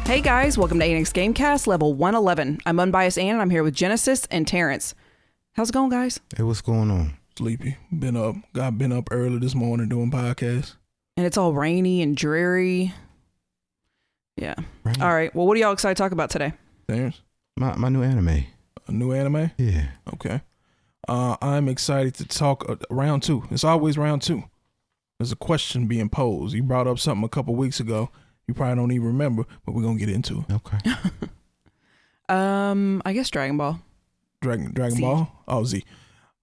Hey guys, welcome to ANX Gamecast level 111. I'm Unbiased Ann and I'm here with Genesis and Terrence. How's it going, guys? Hey, what's going on? Sleepy. Been up early this morning doing podcasts. And it's all rainy and dreary. Yeah. Right. All right. Well, what are y'all excited to talk about today? Terrence? My new anime. A new anime? Yeah. Okay. I'm excited to talk round two. It's always round two. There's a question being posed. You brought up something a couple weeks ago. You probably don't even remember, but we're gonna get into it. Okay. I guess Dragon Ball. Dragon Z. Ball? Oh, Z.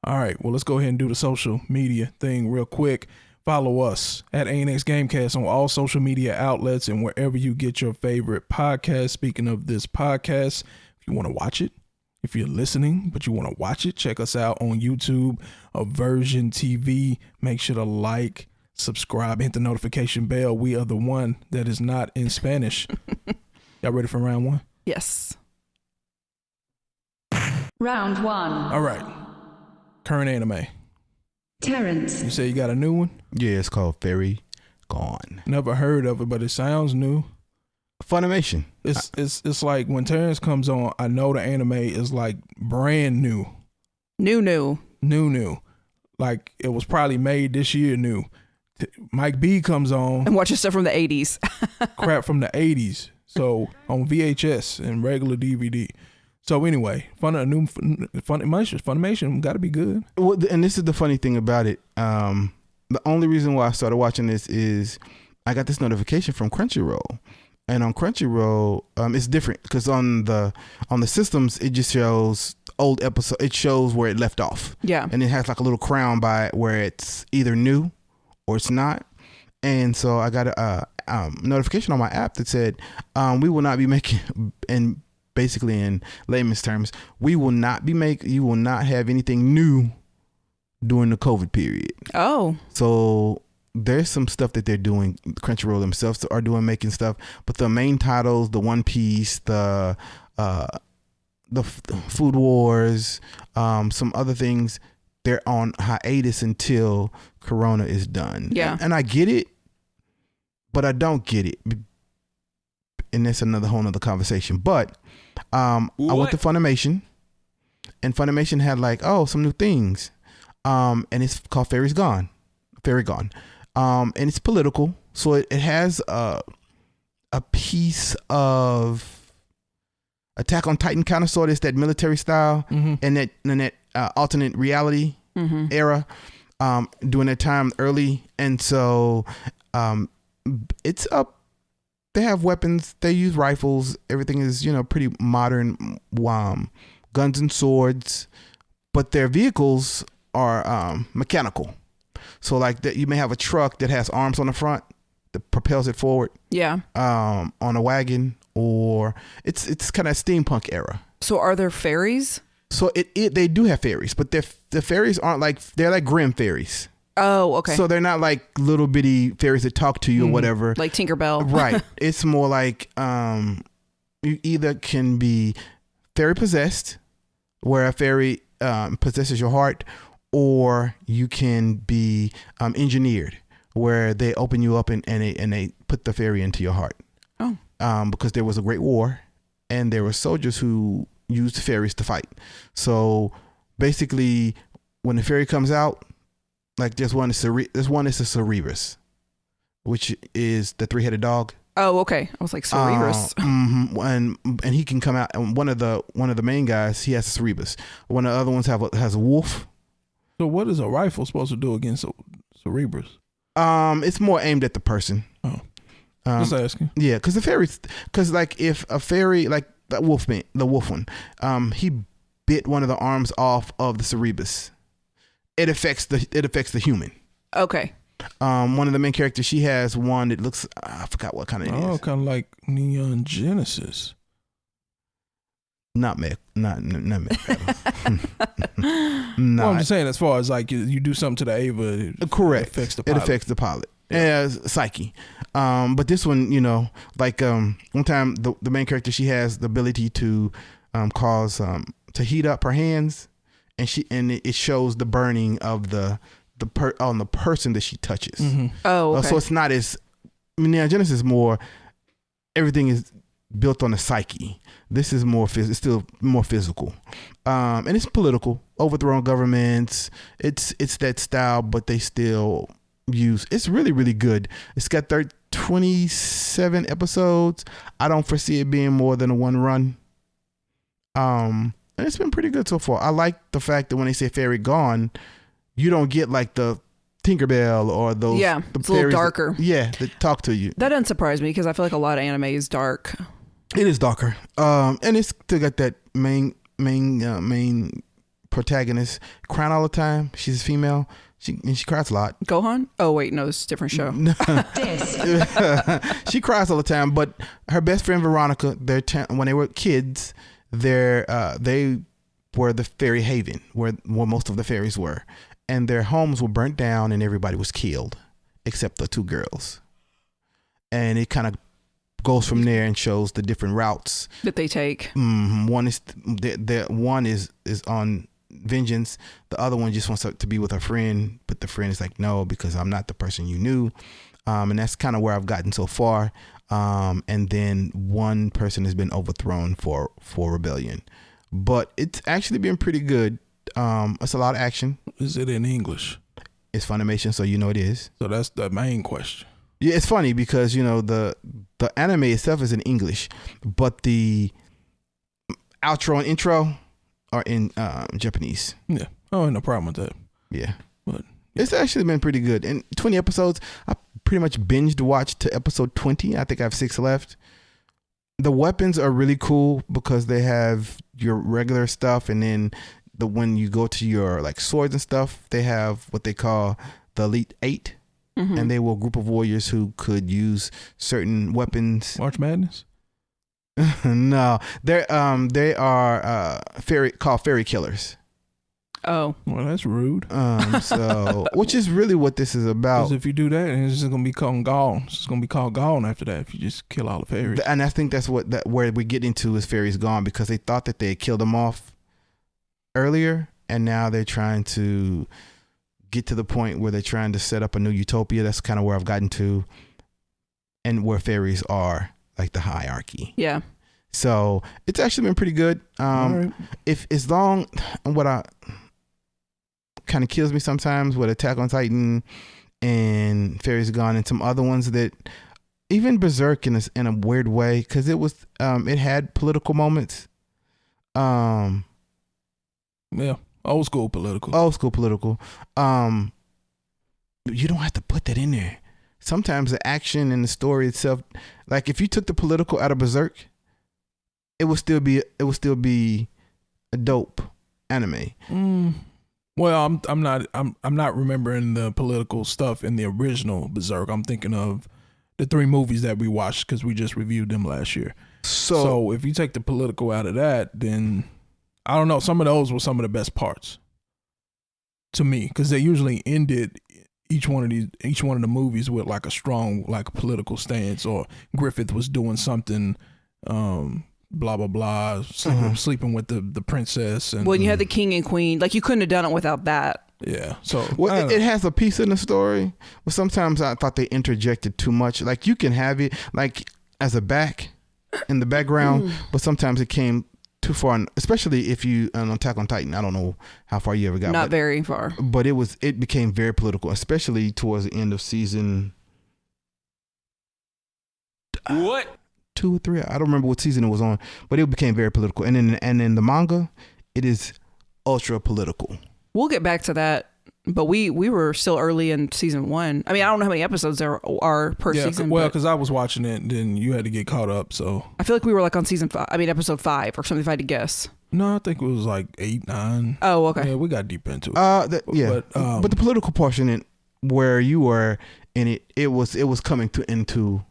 All right. Well, let's go ahead and do the social media thing real quick. Follow us at ANX Gamecast on all social media outlets and wherever you get your favorite podcast. Speaking of this podcast, if you want to watch it, if you're listening, but you want to watch it, check us out on YouTube, AVersion TV. Make sure to like, subscribe, hit the notification bell. We are the one that is not in Spanish. Y'all ready for round one? Yes. Round one. All right. Current anime. Terrence. You say you got a new one? Yeah, it's called Fairy Gone. Never heard of it, but it sounds new. Funimation. It's like when Terrence comes on, I know the anime is like brand new. New. Like it was probably made this year new. Mike B comes on. And watch stuff from the 80s. Crap from the 80s. So on VHS and regular DVD. So anyway, Funimation got to be good. Well, and this is the funny thing about it. The only reason why I started watching this is I got this notification from Crunchyroll. And on Crunchyroll, it's different because on the systems, it just shows old episode. It shows where it left off. Yeah. And it has like a little crown by it where it's either new or it's not. And so I got a notification on my app that said, we will not be making, and basically in layman's terms, you will not have anything new during the COVID period. Oh. So there's some stuff that they're doing. Crunchyroll themselves are doing, making stuff, but the main titles, the One Piece, the Food Wars, some other things, they're on hiatus until Corona is done. Yeah. And I get it, but I don't get it. And that's whole nother conversation. But I went to Funimation, and Funimation had some new things. And it's called Fairy Gone. And it's political. So it has a piece of Attack on Titan kind of sort of that military style, and that alternate reality era during that time early. And so it's up. They have weapons. They use rifles. Everything is, pretty modern, guns and swords, but their vehicles are mechanical. So like that, you may have a truck that has arms on the front that propels it forward. Yeah. On a wagon, or it's kind of steampunk era. So are there fairies? So they do have fairies, but the fairies aren't they're like Grimm fairies. Oh, okay. So they're not like little bitty fairies that talk to you or whatever. Like Tinkerbell. Right. It's more like you either can be fairy possessed, where a fairy possesses your heart, or you can be engineered, where they open you up and they put the fairy into your heart. Oh. Because there was a great war, and there were soldiers who used fairies to fight. So basically, when the fairy comes out, like there's one is a Cerebrus, which is the 3-headed dog. Oh, okay. I was like Cerebrus. And he can come out, and one of the main guys, he has a Cerebrus. One of the other ones has a wolf. So what is a rifle supposed to do against Cerebrus? It's more aimed at the person. Oh, just asking. Yeah, because if a fairy, like the wolf one, he bit one of the arms off of the Cerebrus, it affects the human. Okay. One of the main characters, she has one that looks, I forgot what kind of it is. Oh, kind of like Neon Genesis. Not mech. No. Well, I'm just saying, as far as like you do something to the Ava, correct. It affects the pilot. It affects the pilot. Yeah, psyche. But this one, one time the main character, she has the ability to cause to heat up her hands, and it shows the burning of the person that she touches. Oh, okay. So it's not as Neon Genesis is more, everything is built on the psyche. This is it's still more physical, and it's political. Overthrown governments. It's that style, but they still use. It's really, really good. It's got 27 episodes. I don't foresee it being more than a one run. And it's been pretty good so far. I like the fact that when they say fairy gone, you don't get like the Tinkerbell or those. Yeah, the it's a little darker. That talk to you. That doesn't surprise me because I feel like a lot of anime is dark. It is darker. And it's still got that main protagonist crying all the time. She's a female. She cries a lot. They Oh wait, no, it's a different show. She cries all the time. But her best friend Veronica, when they were kids, they were the fairy haven where most of the fairies were, and their homes were burnt down and everybody was killed except the two girls. And it kind of goes from there and shows the different routes that they take. One is one is on vengeance. The other one just wants to be with a friend, but the friend is like, no, because I'm not the person you knew. And that's kind of where I've gotten so far. And then one person has been overthrown for rebellion, but it's actually been pretty good. It's a lot of action. Is it in English? It's Funimation, so it is. So that's the main question. Yeah, it's funny because the anime itself is in English, but the outro and intro are in Japanese. Yeah. Oh, no problem with that. Yeah. But it's actually been pretty good. And 20 episodes, I pretty much binged watched to episode 20. I think I have 6 left. The weapons are really cool because they have your regular stuff, and then when you go to your like swords and stuff, they have what they call the Elite 8. Mm-hmm. And they were a group of warriors who could use certain weapons. March Madness? No, they are called fairy killers. Oh, well, that's rude. So which is really what this is about. Because if you do that, it's just gonna be called gone. It's gonna be called gone after that. If you just kill all the fairies. And I think that's where we get into is fairies gone, because they thought that they had killed them off earlier, and now they're trying to get to the point where they're trying to set up a new utopia. That's kind of where I've gotten to, and where fairies are like the hierarchy. Yeah. So it's actually been pretty good. Right. What kind of kills me sometimes with Attack on Titan and Fairies Gone and some other ones, that even Berserk in a weird way, because it had political moments. Yeah. Old school political. You don't have to put that in there. Sometimes the action and the story itself, like if you took the political out of Berserk, it would still be a dope anime. Well, I'm not remembering the political stuff in the original Berserk. I'm thinking of the 3 movies that we watched because we just reviewed them last year. So if you take the political out of that, then I don't know. Some of those were some of the best parts to me, because they usually ended each one of the movies with like a strong like political stance, or Griffith was doing something, blah blah blah, sleeping with the princess. And well, you had the king and queen. Like you couldn't have done it without that. Yeah. So it has a piece in the story, but sometimes I thought they interjected too much. Like you can have it like as a in the background, but sometimes it came too far, especially if you on Attack on Titan. I don't know how far you ever got. Not very far. But it became very political, especially towards the end of season. What? 2 or 3? I don't remember what season it was on, but it became very political. And in the manga, it is ultra political. We'll get back to that, but we were still early in season 1. I mean, I don't know how many episodes there are per season. Well, because I was watching it, and then you had to get caught up. So I feel like we were like on episode 5 or something, if I had to guess. No, I think it was like 8, 9. Oh, okay. Yeah, we got deep into it. But the political portion where you were in it was coming into.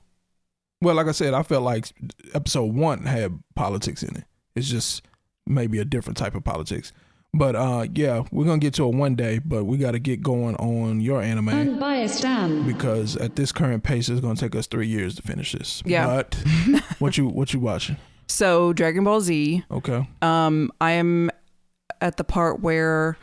Well, like I said, I felt like episode 1 had politics in it. It's just maybe a different type of politics. But yeah, we're going to get to it one day, but we got to get going on your anime. Unbiased Dan. Because at this current pace, it's going to take us 3 years to finish this. Yeah. But what you watching? So Dragon Ball Z. Okay. I am at the part where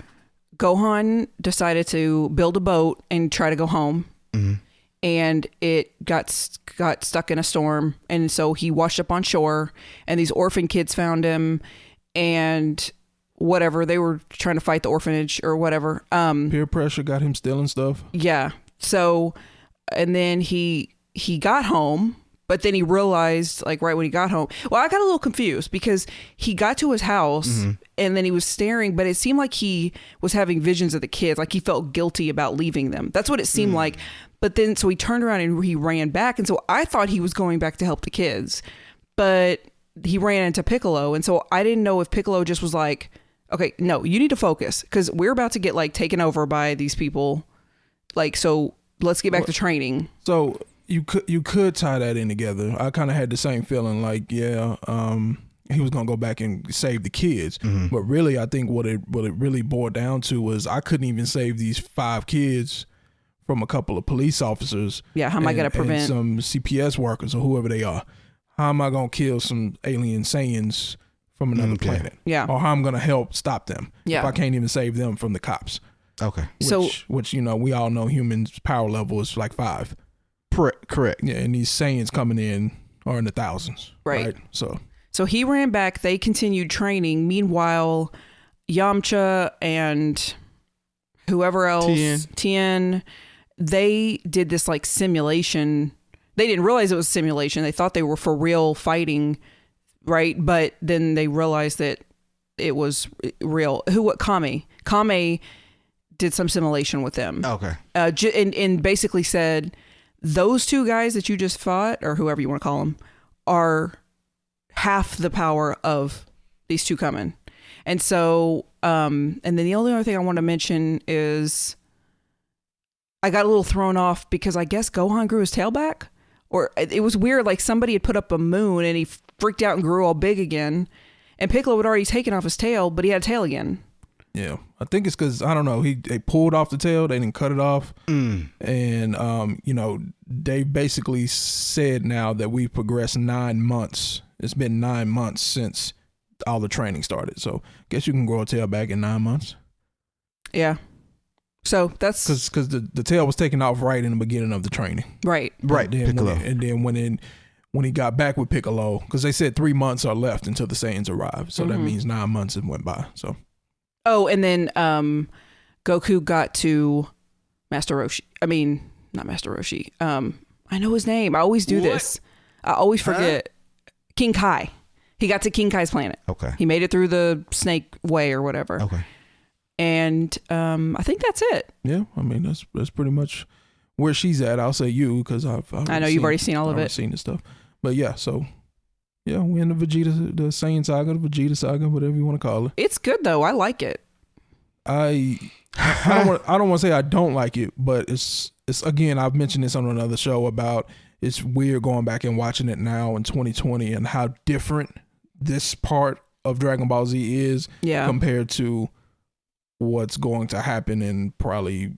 Gohan decided to build a boat and try to go home. Mm-hmm. and it got stuck in a storm, and so he washed up on shore, and these orphan kids found him, and whatever, they were trying to fight the orphanage or whatever. Peer pressure got him stealing stuff. Yeah. So, and then he got home, but then he realized, like, right when he got home, well, I got a little confused because he got to his house and then he was staring, but it seemed like he was having visions of the kids. Like he felt guilty about leaving them. That's what it seemed like. But then, so he turned around and he ran back. And so I thought he was going back to help the kids, but he ran into Piccolo. And so I didn't know if Piccolo just was like, okay, no, you need to focus because we're about to get like taken over by these people. Like, so let's get back to training. So you could tie that in together. I kind of had the same feeling like, yeah, he was gonna go back and save the kids, but really, I think what it really boiled down to was I couldn't even save these 5 kids from a couple of police officers. Yeah, how am I gonna prevent some CPS workers or whoever they are? How am I gonna kill some alien Saiyans from another planet? Yeah, or how I'm gonna help stop them? Yeah, if I can't even save them from the cops. Okay, which you know we all know humans' power level is like 5. Correct. Yeah, and these Saiyans coming in are in the thousands. Right. So he ran back. They continued training. Meanwhile, Yamcha and whoever else, Tien, they did this like simulation. They didn't realize it was a simulation. They thought they were for real fighting, right? But then they realized that it was real. Kame did some simulation with them. Okay. And basically said, those 2 guys that you just fought, or whoever you want to call them, are half the power of these 2 coming. And so, and then the only other thing I want to mention is I got a little thrown off because I guess Gohan grew his tail back, or it was weird. Like somebody had put up a moon and he freaked out and grew all big again, and Piccolo had already taken off his tail, but he had a tail again. Yeah, I think it's because, I don't know, they pulled off the tail, they didn't cut it off. And, you know, they basically said now that we've progressed 9 months. It's been 9 months since all the training started. So I guess you can grow a tail back in 9 months. Yeah. So that's... Because the tail was taken off right in the beginning of the training. Right. Right, Piccolo. And then when he got back with Piccolo, because they said 3 months are left until the Saiyans arrive. So that means 9 months have went by, so... Oh, and then Goku got to Master Roshi. I mean, not Master Roshi. I know his name. I always do this. I always forget. King Kai. He got to King Kai's planet. Okay. He made it through the Snake Way or whatever. Okay. And I think that's it. Yeah, I mean that's pretty much where she's at. I'll say you because I know you've already seen all of it. I've seen the stuff, but yeah. So yeah, we in the Saiyan saga, the Vegeta saga, whatever you want to call it. It's good though. I like it. I don't want to say I don't like it, but it's again, I've mentioned this on another show about it's weird going back and watching it now in 2020 and how different this part of Dragon Ball Z is compared to what's going to happen in probably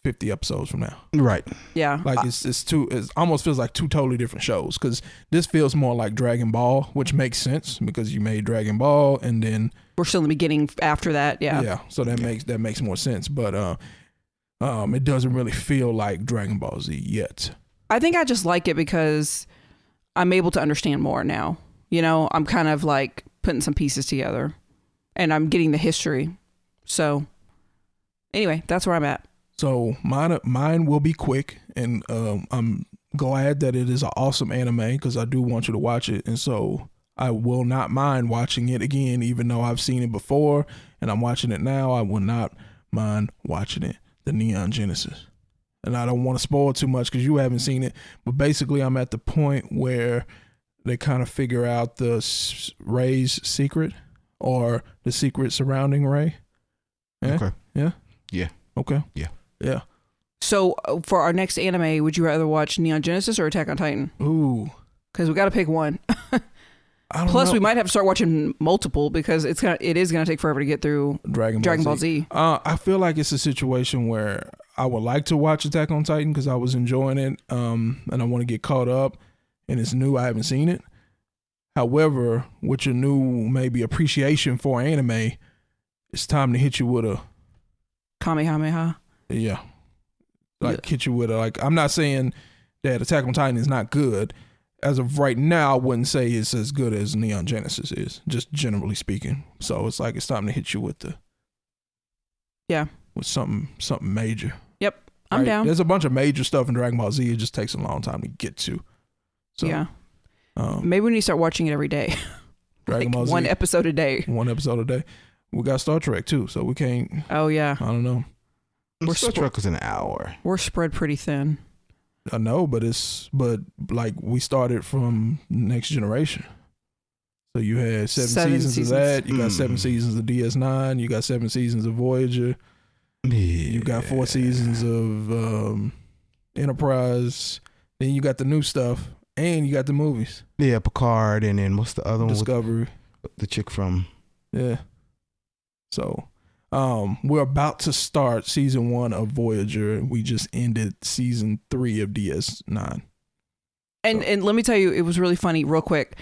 50 episodes from now. Right. Yeah. Like it almost feels like 2 totally different shows because this feels more like Dragon Ball, which makes sense because you made Dragon Ball and then we're still in the beginning after that. Yeah. Yeah. So that makes more sense. But it doesn't really feel like Dragon Ball Z yet. I think I just like it because I'm able to understand more now. You know, I'm kind of like putting some pieces together and I'm getting the history. So anyway, that's where I'm at. So mine will be quick, and I'm glad that it is an awesome anime because I do want you to watch it, and so I will not mind watching it again, even though I've seen it before and I'm watching it now. I will not mind watching it, the Neon Genesis. And I don't want to spoil too much because you haven't seen it, but basically I'm at the point where they kind of figure out the Ray's secret or the secret surrounding Ray. Yeah? Okay. Yeah? Yeah. Okay. Yeah. Yeah. So for our next anime, would you rather watch Neon Genesis or Attack on Titan? Ooh. Because we got to pick one. Plus, we might have to start watching multiple because it is gonna take forever to get through Dragon Ball Z. I feel like it's a situation where I would like to watch Attack on Titan because I was enjoying it, and I want to get caught up. And it's new; I haven't seen it. However, with your new maybe appreciation for anime, it's time to hit you with a Kamehameha. Yeah, like hit you with a, like, I'm not saying that Attack on Titan is not good. As of right now, I wouldn't say it's as good as Neon Genesis is, just generally speaking. So it's like it's time to hit you with something major. Yep, I'm down. There's a bunch of major stuff in Dragon Ball Z. It just takes a long time to get to. So, yeah. Maybe we need to start watching it every day. Dragon Ball Z. One episode a day. One episode a day. We got Star Trek too, so we can't. Oh yeah. I don't know. Star Trek was an hour. We're spread pretty thin. I know, but like we started from Next Generation. So you had seven seasons of that. You got 7 seasons of DS9. You got 7 seasons of Voyager. Yeah. You got 4 seasons of Enterprise. Then you got the new stuff, and you got the movies. Yeah, Picard, and then what's the other one? Discovery. The chick from. Yeah. So, we're about to start season 1 of Voyager. We just ended season 3 of DS9. And let me tell you, it was really funny, real quick.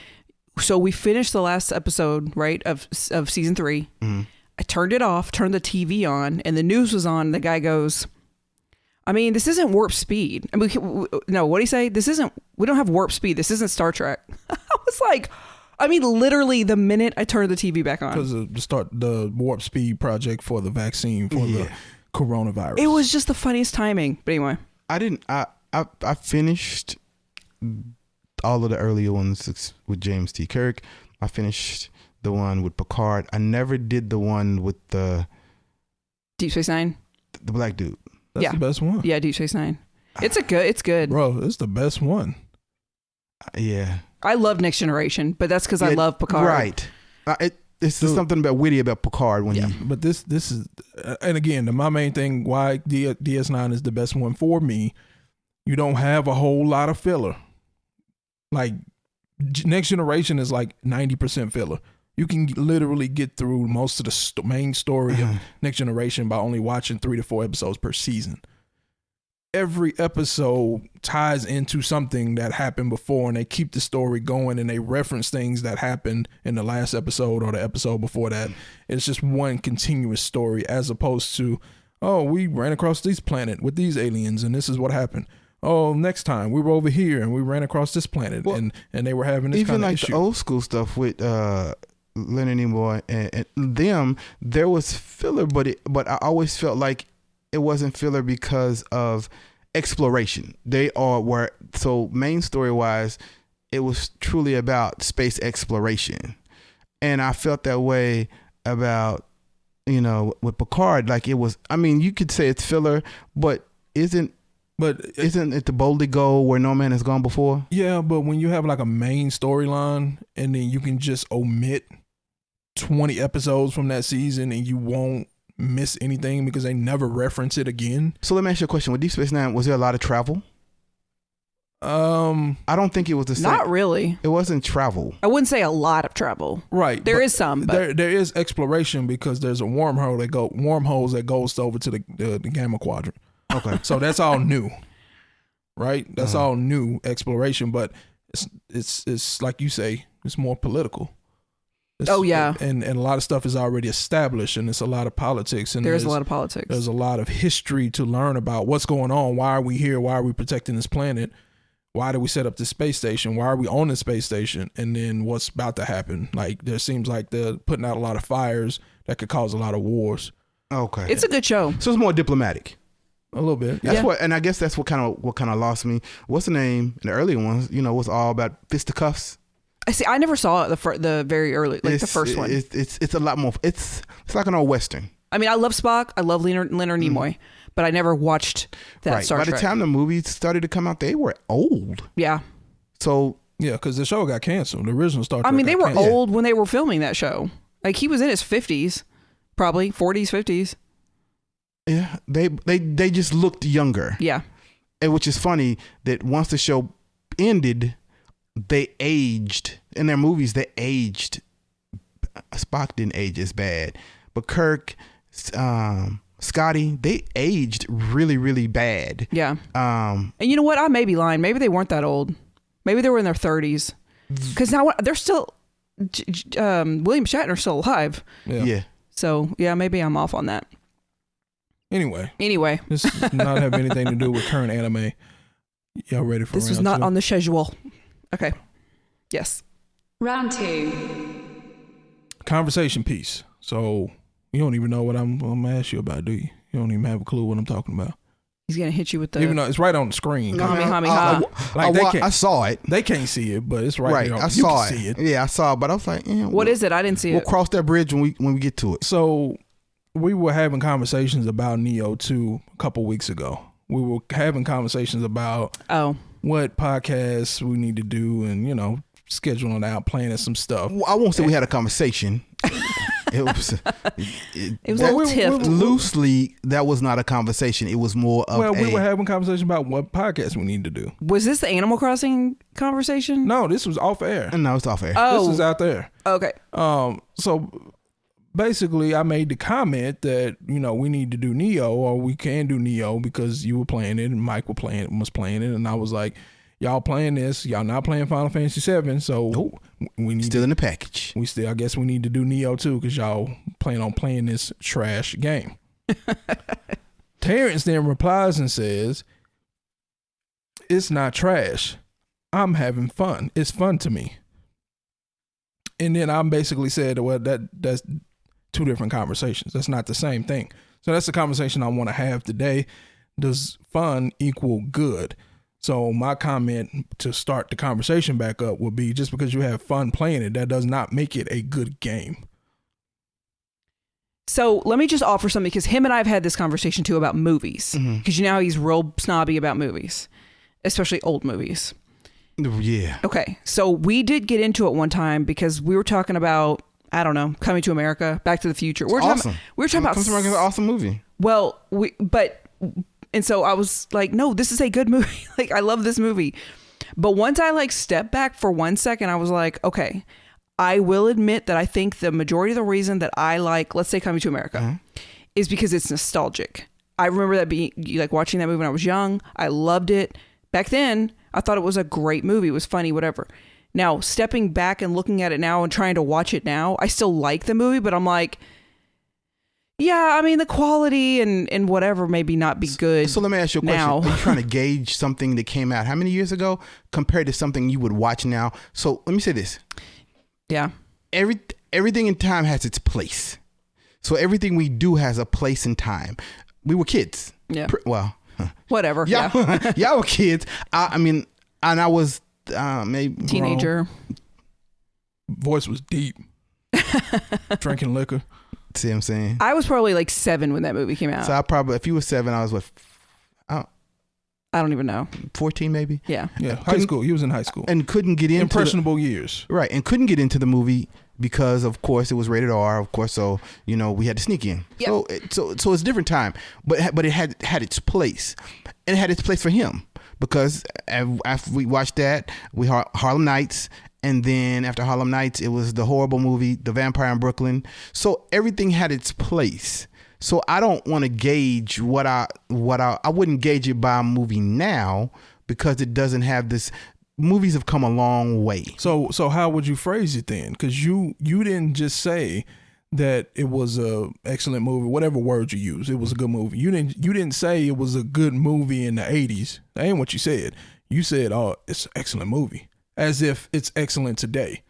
So we finished the last episode, right, of season 3. Mm-hmm. I turned it off, turned the TV on, and the news was on. The guy goes, I mean, this isn't warp speed. I mean, no, what'd he say? We don't have warp speed. This isn't Star Trek. I was like, I mean, literally the minute I turned the TV back on. Because of the warp speed project for the vaccine for the coronavirus. It was just the funniest timing. But anyway. I finished all of the earlier ones with James T. Kirk. I finished the one with Picard. I never did the one with the Deep Space Nine. The black dude. That's the best one. Yeah, Deep Space Nine. It's good. Bro, it's the best one. Yeah. I love Next Generation, but that's because I love Picard. Right. It's something about witty about Picard when But this is, and again, my main thing why DS9 is the best one for me. You don't have a whole lot of filler. Like Next Generation is like 90% filler. You can literally get through most of the main story of Next Generation by only watching 3 to 4 episodes per season. Every episode ties into something that happened before, and they keep the story going, and they reference things that happened in the last episode or the episode before that. It's just one continuous story, as opposed to, oh, we ran across this planet with these aliens, and this is what happened. Oh, next time we were over here and we ran across this planet, and they were having this kind of issue. Even like the old school stuff with Leonard Nimoy and them, there was filler, but I always felt like it wasn't filler because of exploration. So main story wise, it was truly about space exploration, and I felt that way about with Picard. Like it was. I mean, you could say it's filler, but isn't it the boldly go where no man has gone before? Yeah, but when you have like a main storyline and then you can just omit 20 episodes from that season and you won't miss anything because they never reference it again. So let me ask you a question. With Deep Space Nine, was there a lot of travel? I don't think it was the same. Not really. It wasn't travel. I wouldn't say a lot of travel. Right. There is some, but there is exploration because there's a wormholes that goes over to the Gamma Quadrant. Okay. So that's all new, right? That's all new exploration, but it's like you say, it's more political. And a lot of stuff is already established, and it's a lot of politics. And there's a lot of politics. There's a lot of history to learn about what's going on. Why are we here? Why are we protecting this planet? Why did we set up this space station? Why are we on the space station? And then what's about to happen? Like there seems like they're putting out a lot of fires that could cause a lot of wars. Okay. It's a good show. So it's more diplomatic. A little bit. That's what, and I guess that's what kind of lost me. What's the name? In the earlier ones, was all about fisticuffs. I see. I never saw the very early, the first one. It's a lot more. It's like an old Western. I mean, I love Spock. I love Leonard Nimoy, but I never watched that Star Trek. By the time the movies started to come out, they were old. Yeah. So yeah, because the show got canceled. The original Star Trek. I mean, they were canceled. old when they were filming that show. Like he was in his 50s, probably 40s, 50s. Yeah, they just looked younger. Yeah. And which is funny that once the show ended, they aged. In their movies, they aged. Spock didn't age as bad. But Kirk, Scotty, they aged really, really bad. Yeah. And you know what? I may be lying. Maybe they weren't that old. Maybe they were in their 30s. Because now they're still... William Shatner's still alive. Yeah. So, yeah, maybe I'm off on that. Anyway, this does not have anything to do with current anime. Y'all ready for this was round not two? on the schedule. Okay. Yes. Round 2. Conversation piece. So you don't even know what I'm gonna ask you about, do you? You don't even have a clue what I'm talking about. He's gonna hit you with the Even though it's right on the screen. Kamehameha. Like I saw it. They can't see it, but it's right, Right, there. I You saw can it. see it. Yeah, I saw it, but I was like, What is it? I didn't see We'll it. cross that bridge when we get to it. So we were having conversations about Nioh 2 a couple weeks ago. We were having conversations about what podcasts we need to do and, scheduling out, planning some stuff. Well, I won't say we had a conversation. It was It was a little tiff. Loosely, that was not a conversation. It was more of we were having conversations about what podcasts we need to do. Was this the Animal Crossing conversation? No, this was off air. No, it's off air. This is out there. Okay. So basically, I made the comment that we need to do Nioh, or we can do Nioh because you were playing it and Mike was playing it, and I was like, y'all playing this, y'all not playing Final Fantasy 7, so Nope. we need Still in the package. I guess we need to do Nioh too because y'all plan on playing this trash game. Terrence then replies and says, "It's not trash. I'm having fun. It's fun to me." And then I basically said, well, that's two different conversations. That's not the same thing. So that's the conversation I want to have today. Does fun equal good? So my comment to start the conversation back up would be, just because you have fun playing it, that does not make it a good game. So let me just offer something, because him and I have had this conversation too about movies. Because you know how he's real snobby about movies, especially old movies. Yeah. Okay. So we did get into it one time because we were talking about, I don't know, Coming to America, Back to the Future. We were talking about Coming to America is an awesome movie. Well, and so I was like, no, this is a good movie. Like, I love this movie. But once I stepped back for 1 second, I was like, okay, I will admit that I think the majority of the reason that I like, let's say, Coming to America is because it's nostalgic. I remember that being watching that movie when I was young. I loved it. Back then, I thought it was a great movie. It was funny, whatever. Now, stepping back and looking at it now and trying to watch it now, I still like the movie, but I'm like, yeah, I mean, the quality and whatever maybe not be good. So let me ask you a question. Now. Are you trying to gauge something that came out how many years ago compared to something you would watch now? So let me say this. Yeah. Everything in time has its place. So everything we do has a place in time. We were kids. Yeah. Y'all, Whatever. Yeah. y'all were kids. I mean, and I was maybe Teenager. Voice was deep. Drinking liquor. See what I'm saying? I was probably 7 when that movie came out. So I probably, if you were 7, I was what? I don't even know. 14 maybe? Yeah. Yeah, high school. He was in high school. And couldn't get into impressionable years. Right, and couldn't get into the movie because, of course, it was rated R. Of course, so we had to sneak in. Yep. So it's a different time, but it had its place, and it had its place for him because after we watched that, we Harlem Nights. And then after Harlem Nights, it was the horrible movie, The Vampire in Brooklyn. So everything had its place. So I don't want to gauge I wouldn't gauge it by a movie now because it doesn't have this. Movies have come a long way. So how would you phrase it then? Because you didn't just say that it was a excellent movie, whatever words you use, it was a good movie. You didn't say it was a good movie in the 80s. That ain't what you said. You said, oh, it's an excellent movie. As if it's excellent today.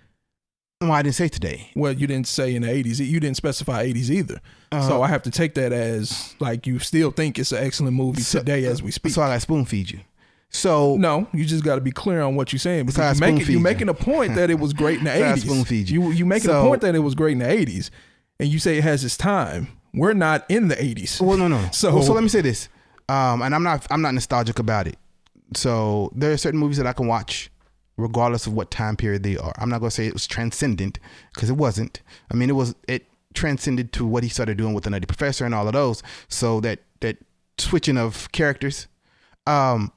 Well, I didn't say today. Well, you didn't say in the 80s. You didn't specify 80s either. So I have to take that as you still think it's an excellent movie today as we speak. So I got spoon feed you. So no, you just got to be clear on what you're saying. Because you're making a point that it was great in the 80s. Spoon feed you. You making a point that it was great in the 80s, and you say it has its time. We're not in the 80s. Well, no. So let me say this, and I'm not nostalgic about it. So there are certain movies that I can watch regardless of what time period they are. I'm not going to say it was transcendent because it wasn't. I mean, it transcended to what he started doing with the Nutty Professor and all of those. So that switching of characters, the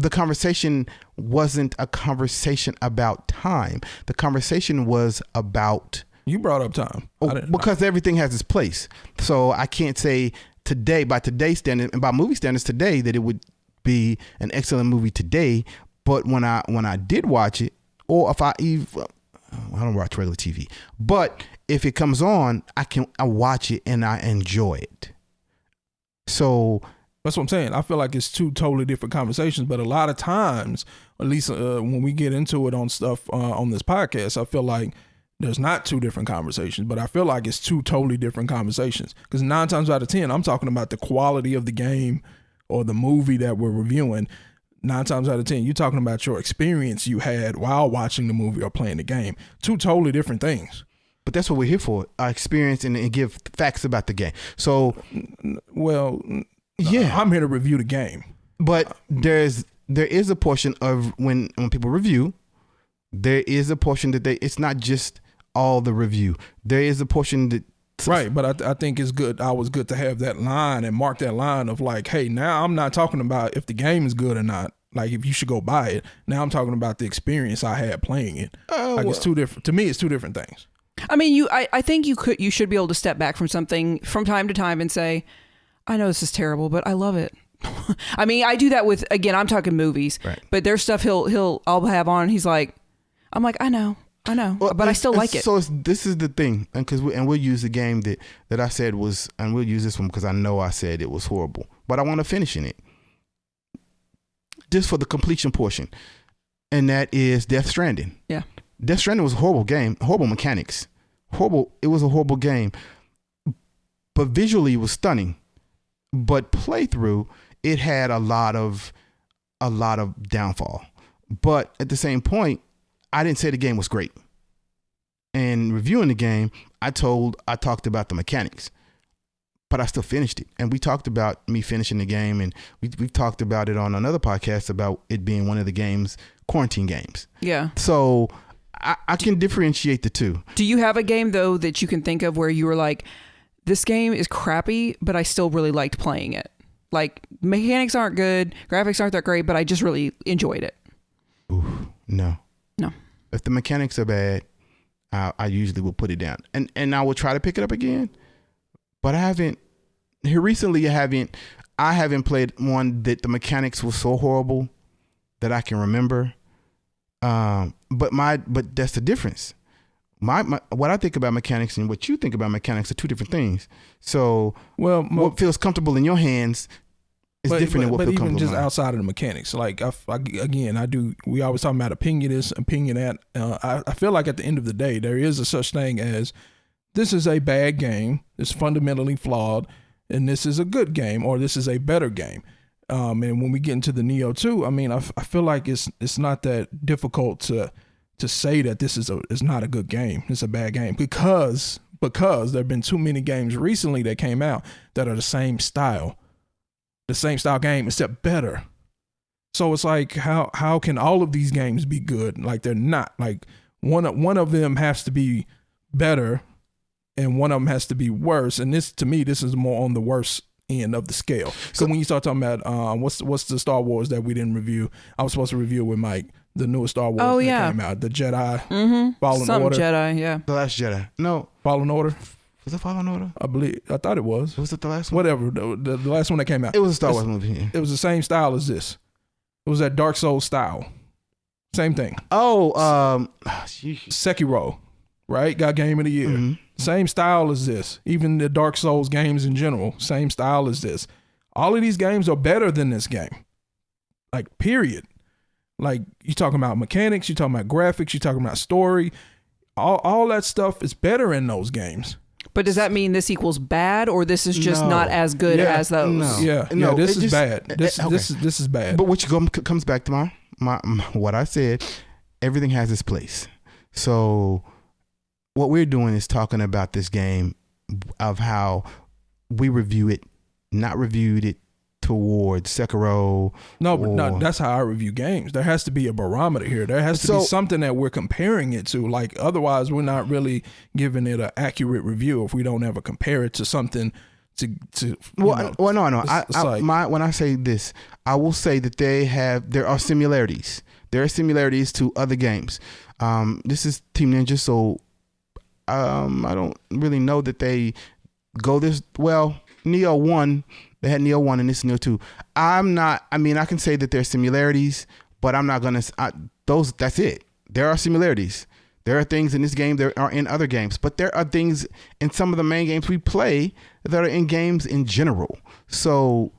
conversation wasn't a conversation about time. The conversation was about. You brought up time. Because everything has its place. So I can't say today, by today's standard and by movie standards today, that it would be an excellent movie today. But when I did watch it, or if I don't watch regular TV, but if it comes on, I watch it and I enjoy it. So that's what I'm saying. I feel like it's two totally different conversations, but a lot of times, at least when we get into it on stuff on this podcast, I feel like there's not two different conversations, but I feel like it's two totally different conversations. Because 9 times out of 10, I'm talking about the quality of the game or the movie that we're reviewing. 9 times out of 10, you're talking about your experience you had while watching the movie or playing the game. Two totally different things. But that's what we're here for, our experience and give facts about the game. So, well, yeah, I'm here to review the game. But there is a portion of when people review, there is a portion that it's not just all the review. There is a portion that right, but I think it's good. I was good to have that line and mark that line of like, hey, now I'm not talking about if the game is good or not. Like if you should go buy it. Now I'm talking about the experience I had playing it. It's two different. To me, it's two different things. I mean, I think you should be able to step back from something from time to time and say, I know this is terrible, but I love it. I mean, I do that with, again, I'm talking movies, right. But there's stuff I'll have on. And he's like, I'm like, I know, well, but I still like it. So this is the thing, and we'll use the game that I said was, and we'll use this one because I know I said it was horrible, but I want to finish in it, just for the completion portion, and that is Death Stranding. Yeah, Death Stranding was a horrible game, horrible mechanics, horrible. It was a horrible game, but visually it was stunning. But playthrough, it had a lot of downfall. But at the same point, I didn't say the game was great. And reviewing the game, I talked about the mechanics, but I still finished it. And we talked about me finishing the game, and we've talked about it on another podcast about it being one of the games, quarantine games. Yeah. So I can differentiate the two. Do you have a game though that you can think of where you were like, this game is crappy, but I still really liked playing it? Like mechanics aren't good, graphics aren't that great, but I just really enjoyed it. Ooh, no. If the mechanics are bad, I usually will put it down, and I will try to pick it up again. But I haven't. Here recently, I haven't played one that the mechanics was so horrible that I can remember. But that's the difference. What I think about mechanics and what you think about mechanics are two different things. So, what feels comfortable in your hands is different than what feels comfortable. But even just outside of the mechanics, like we always talk about opinion that. I feel like at the end of the day, there is a such thing as this is a bad game, it's fundamentally flawed, and this is a good game, or this is a better game. And when we get into the Nioh 2, I mean, I feel like it's not that difficult to say that this is not a good game. It's a bad game because there have been too many games recently that came out that are the same style game except better. So it's like how can all of these games be good? Like they're not. Like one of them has to be better and one of them has to be worse. And this, to me, this is more on the worst end of the scale. So when you start talking about what's the Star Wars that we didn't review, I was supposed to review it with Mike, the newest Star Wars that came out, the Jedi Fallen Order. Jedi, yeah. The Last Jedi. No. Fallen Order. Was it Fallen Order? I thought it was. Was it the last one? Whatever. The last one that came out. It was a Star Wars movie. Yeah. It was the same style as this. It was that Dark Souls style. Same thing. Oh, Sekiro, right? Got Game of the Year. Mm-hmm. Same style as this. Even the Dark Souls games in general, same style as this. All of these games are better than this game. Like, period. Like, you talking about mechanics, you talking about graphics, you talking about story. All that stuff is better in those games. But does that mean this equals bad, or this is just not as good as those? No. This is bad. This is bad. But what comes back to my what I said. Everything has its place. So what we're doing is talking about this game of how we review it, not reviewed it towards Sekiro. No, that's how I review games. There has to be a barometer here. There has to be something that we're comparing it to. Like, otherwise, we're not really giving it an accurate review if we don't ever compare it to something. No. When I say this, I will say that there are similarities. There are similarities to other games. This is Team Ninja, so I don't really know that they go this well. Nioh 1. They had Nioh 1 and this Nioh 2. I can say that there's similarities, but I'm not going to, that's it. There are similarities. There are things in this game that are in other games, but there are things in some of the main games we play that are in games in general. So,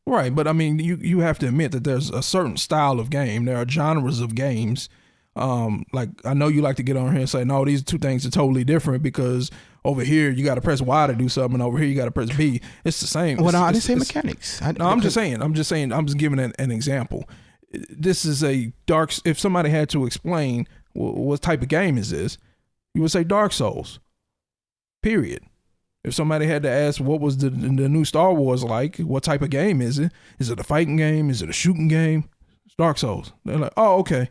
right, but I mean, you have to admit that there's a certain style of game. There are genres of games. Like I know you like to get on here and say, no, these two things are totally different because over here you got to press Y to do something, and over here you got to press B. It's the same. Well, no, I didn't say mechanics. I'm just saying. I'm just giving an example. This is a dark. If somebody had to explain what type of game is this, you would say Dark Souls. Period. If somebody had to ask what was the new Star Wars like, what type of game is it? Is it a fighting game? Is it a shooting game? It's Dark Souls. They're like, oh, okay.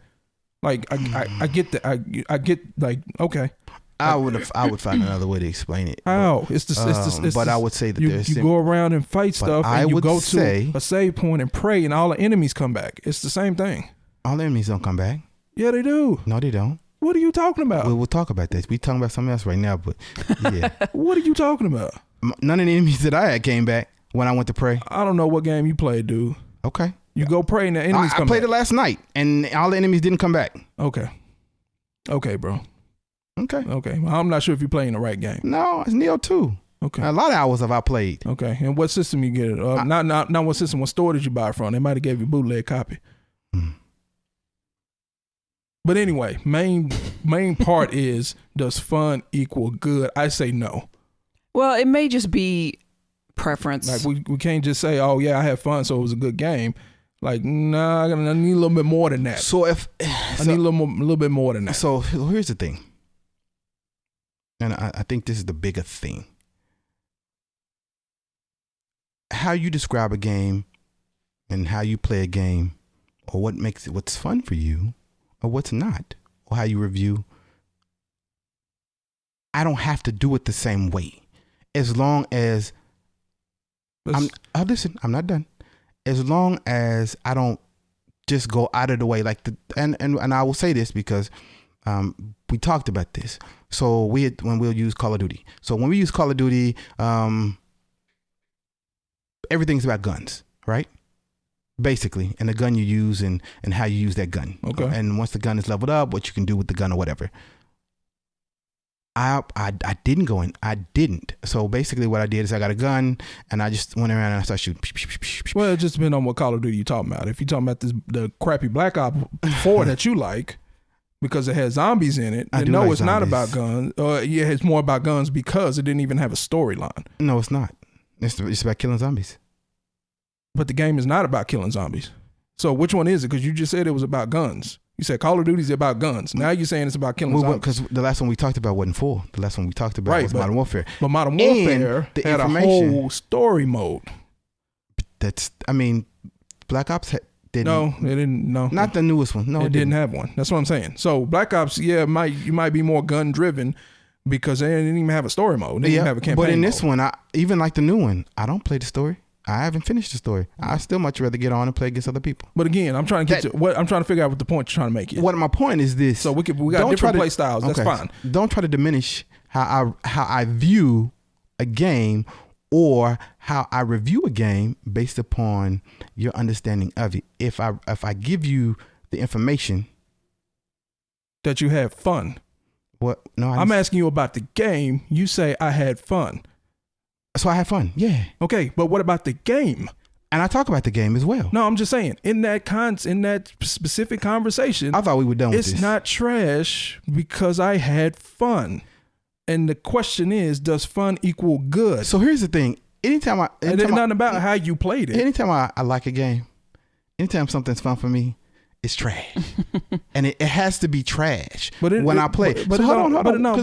Like I get that. I get like okay. I would find another way to explain it. How? But I would say that you go around and fight stuff, and you go to a save point and pray, and all the enemies come back. It's the same thing. All the enemies don't come back. Yeah, they do. No, they don't. What are you talking about? We'll talk about this. We talking about something else right now, but yeah. What are you talking about? None of the enemies that I had came back when I went to pray. I don't know what game you played, dude. Okay. You go pray and the enemies come back. I played it last night, and all the enemies didn't come back. Okay. Okay, bro. Okay. Okay. Well, I'm not sure if you're playing the right game. No, it's Nioh 2. Okay. A lot of hours have I played. Okay. And what system you get it? Not what system, what store did you buy it from? They might have gave you a bootleg copy. But anyway, main part is, does fun equal good? I say no. Well, it may just be preference. Like we can't just say, oh yeah, I had fun, so it was a good game. Like, nah, I need a little bit more than that. So I need a little bit more than that. So here's the thing, and I think this is the bigger thing. How you describe a game and how you play a game, or what makes it what's fun for you, or what's not, or how you review. I don't have to do it the same way, as long as listen. I'm not done. As long as I don't just go out of the way, like and I will say this because we talked about this. So when we'll use Call of Duty. So when we use Call of Duty, everything's about guns, right? Basically, and the gun you use and how you use that gun. Okay. And once the gun is leveled up, what you can do with the gun or whatever. I didn't go in. I didn't. So basically what I did is I got a gun and I just went around and I started shooting. Well, it just depends on what Call of Duty you're talking about. If you're talking about the crappy Black Ops 4 that you like because it has zombies in it, then no, it's not about guns. Yeah, it's more about guns because it didn't even have a storyline. No, it's not. It's about killing zombies. But the game is not about killing zombies. So which one is it? Because you just said it was about guns. You said Call of Duty is about guns. Now you're saying it's about killing zombies. Because the last one we talked about wasn't full. The last one we talked about was Modern Warfare. But Modern Warfare had a whole story mode. Black Ops didn't. No, it didn't. No, not the newest one. No, it didn't have one. That's what I'm saying. So Black Ops, yeah, you might be more gun driven because they didn't even have a story mode. They didn't have a campaign. But in mode. this one, even like the new one, I don't play the story. I haven't finished the story. I still much rather get on and play against other people. But again, I'm trying to figure out what the point you're trying to make is. What my point is this. So we got different play styles. That's fine. Don't try to diminish how I view a game or how I review a game based upon your understanding of it. If I give you the information that you had fun. What? No, I'm asking you about the game. You say I had fun. So I had fun, yeah. Okay, but what about the game? And I talk about the game as well. No, I'm just saying, in that specific conversation, I thought we were done with this. It's not trash because I had fun. And the question is, does fun equal good? So here's the thing. Anytime there's nothing about how you played it. Anytime I like a game, anytime something's fun for me, it's trash. And it has to be trash when I play. But I've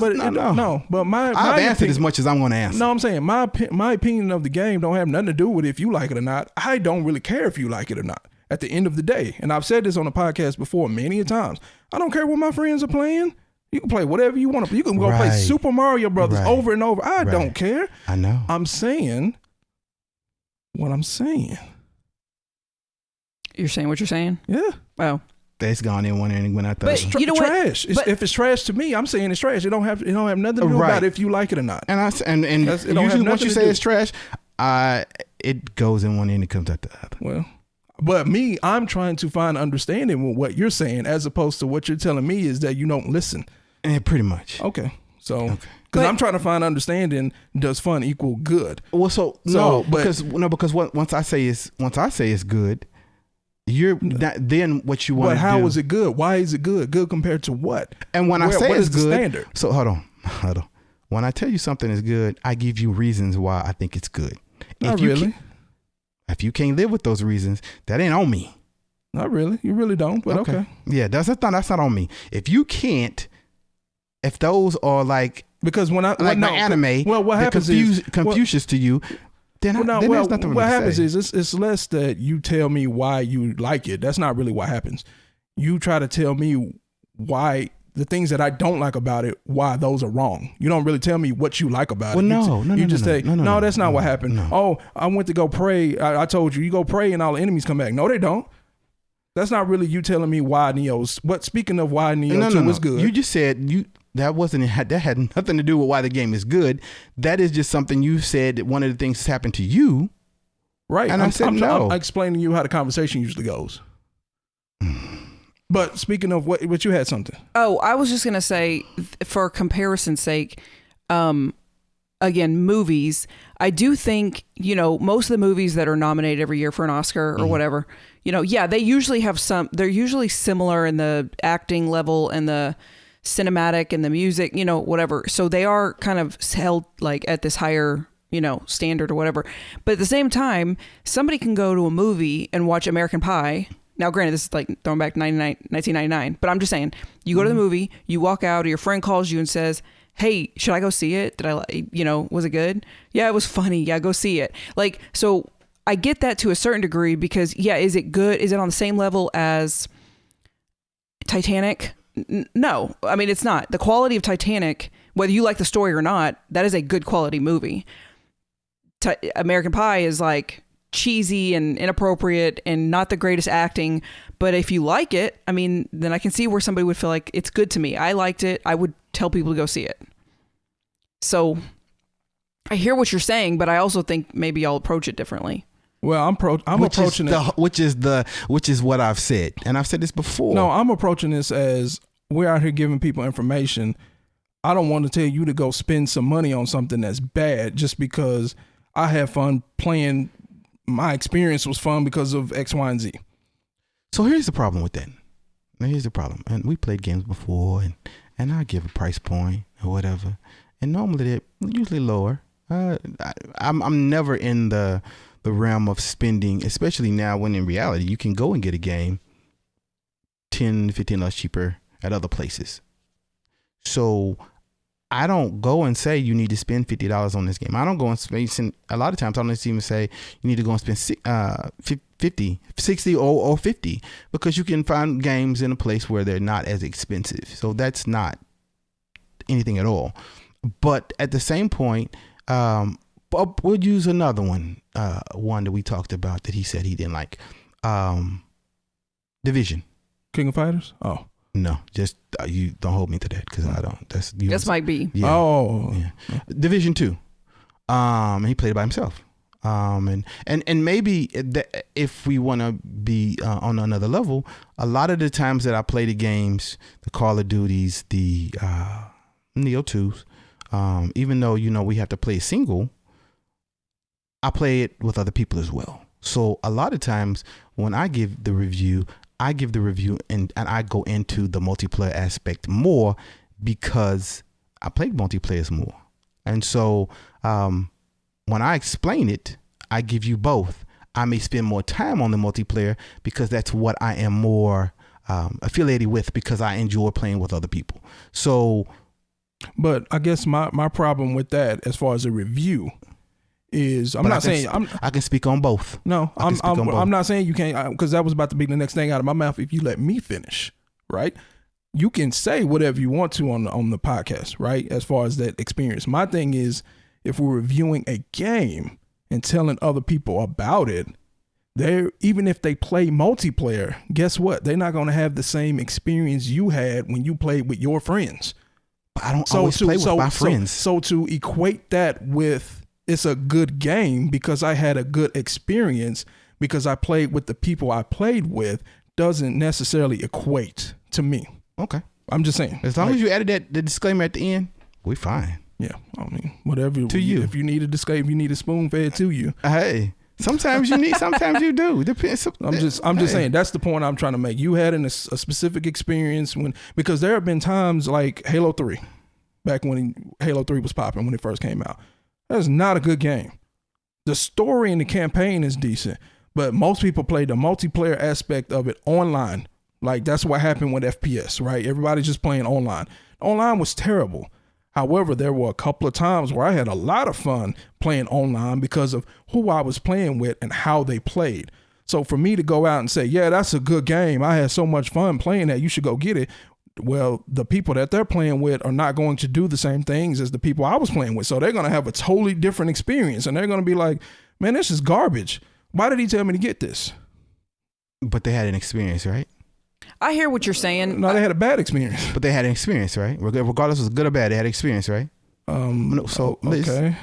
answered as much as I'm going to answer. No, I'm saying my opinion of the game don't have nothing to do with if you like it or not. I don't really care if you like it or not at the end of the day. And I've said this on the podcast before many times. I don't care what my friends are playing. You can play whatever you want to play. You can go play Super Mario Brothers over and over. I don't care. I know. I'm saying what I'm saying. You're saying what you're saying? Yeah. Wow. That's gone in one ending when I thought it's trash. If it's trash to me, I'm saying it's trash. It don't have nothing to do about if you like it or not. And usually once you say it's trash, it goes in one end and comes out the other. Well, but me, I'm trying to find understanding with what you're saying as opposed to what you're telling me is that you don't listen. Pretty much. Okay. So, because I'm trying to find understanding, does fun equal good? Well, because once I say it's good, you're not, then what you want to do. But how is it good? Why is it good? Good compared to what? And when I say it's good, standard? So hold on. When I tell you something is good, I give you reasons why I think it's good. Not really. If you can't live with those reasons, that ain't on me. Not really. You really don't. But okay. Yeah, that's not on me. If you can't, if those are like because when I like my anime, well, what happens Confucius to you. Then there's nothing. What happens is it's less that you tell me why you like it. That's not really what happens. You try to tell me why the things that I don't like about it, why those are wrong. You don't really tell me what you like about it. You just say, no, that's not what happened. No. Oh, I went to go pray. I told you go pray and all the enemies come back. No, they don't. That's not really you telling me why Nioh's. But speaking of why Nioh 2 was good. You just said that had nothing to do with why the game is good. That is just something you said that one of the things that's happened to you. Right. And I said no. I'm explaining to you how the conversation usually goes. But speaking of what you had something. Oh, I was just going to say, for comparison's sake, again, movies, I do think, most of the movies that are nominated every year for an Oscar or whatever, they usually have they're usually similar in the acting level and the cinematic and the music, whatever. So they are kind of held like at this higher, standard or whatever. But at the same time, somebody can go to a movie and watch American Pie. Now, granted, this is like throwing back 1999, but I'm just saying, you go to the movie, you walk out, or your friend calls you and says, hey, should I go see it? Did I, was it good? Yeah, it was funny. Yeah, go see it. Like, so I get that to a certain degree because, is it good? Is it on the same level as Titanic? No, I mean, it's not. The quality of Titanic, whether you like the story or not, that is a good quality movie. American Pie is like cheesy and inappropriate and not the greatest acting, but if you like it, I mean, then I can see where somebody would feel like it's good to me. I liked it. I would tell people to go see it. So I hear what you're saying, but I also think maybe I'll approach it differently. Well, I'm approaching it, which is what I've said, and I've said this before. No, I'm approaching this as we're out here giving people information. I don't want to tell you to go spend some money on something that's bad just because I had fun playing. My experience was fun because of X, Y, and Z. So here's the problem with that. Here's the problem, and we played games before, and I give a price point or whatever, and normally they're usually lower. I'm never in the realm of spending, especially now when in reality you can go and get a game $10, $15 cheaper at other places. So I don't go and say you need to spend $50 on this game. I don't go and spend, a lot of times I don't even say you need to go and spend 50, 60 or 50 because you can find games in a place where they're not as expensive. So that's not anything at all. But at the same point, we'll use another one that we talked about that he said he didn't like. Division. King of Fighters? Oh. No, just you don't hold me to that because I don't. This might be. Yeah, oh, yeah. Division 2. He played it by himself. And maybe if we want to be on another level, a lot of the times that I play the games, the Call of Duties, the Nioh 2s, even though we have to play single, I play it with other people as well. So a lot of times when I give the review, and I go into the multiplayer aspect more because I play multiplayers more. And so when I explain it, I give you both. I may spend more time on the multiplayer because that's what I am more affiliated with because I enjoy playing with other people. So, but I guess my problem with that as far as a review is I can speak on both. No, I'm not saying you can't because that was about to be the next thing out of my mouth. If you let me finish, right? You can say whatever you want to on the podcast, right? As far as that experience, my thing is if we're reviewing a game and telling other people about it, even if they play multiplayer, guess what? They're not going to have the same experience you had when you played with your friends. But I don't always play with my friends. So to equate that with it's a good game because I had a good experience because I played with the people I played with doesn't necessarily equate to me. Okay. I'm just saying. As long as you added the disclaimer at the end, we fine. Yeah, I mean, whatever. To you. If you need a disclaimer, you need a spoon fed to you. Hey, sometimes you need, sometimes you do. Depends. I'm just saying, that's the point I'm trying to make. You had a specific experience because there have been times like Halo 3, back when Halo 3 was popping when it first came out. That's not a good game. The story and the campaign is decent, but most people play the multiplayer aspect of it online. Like, that's what happened with FPS, right? Everybody's just playing online. Online was terrible. However, there were a couple of times where I had a lot of fun playing online because of who I was playing with and how they played. So for me to go out and say, yeah, that's a good game, I had so much fun playing that, you should go get it. Well, the people that they're playing with are not going to do the same things as the people I was playing with. So they're going to have a totally different experience. And they're going to be like, man, this is garbage. Why did he tell me to get this? But they had an experience, right? I hear what you're saying. No, they had a bad experience. But they had an experience, right? Regardless of good or bad, they had experience, right? Okay.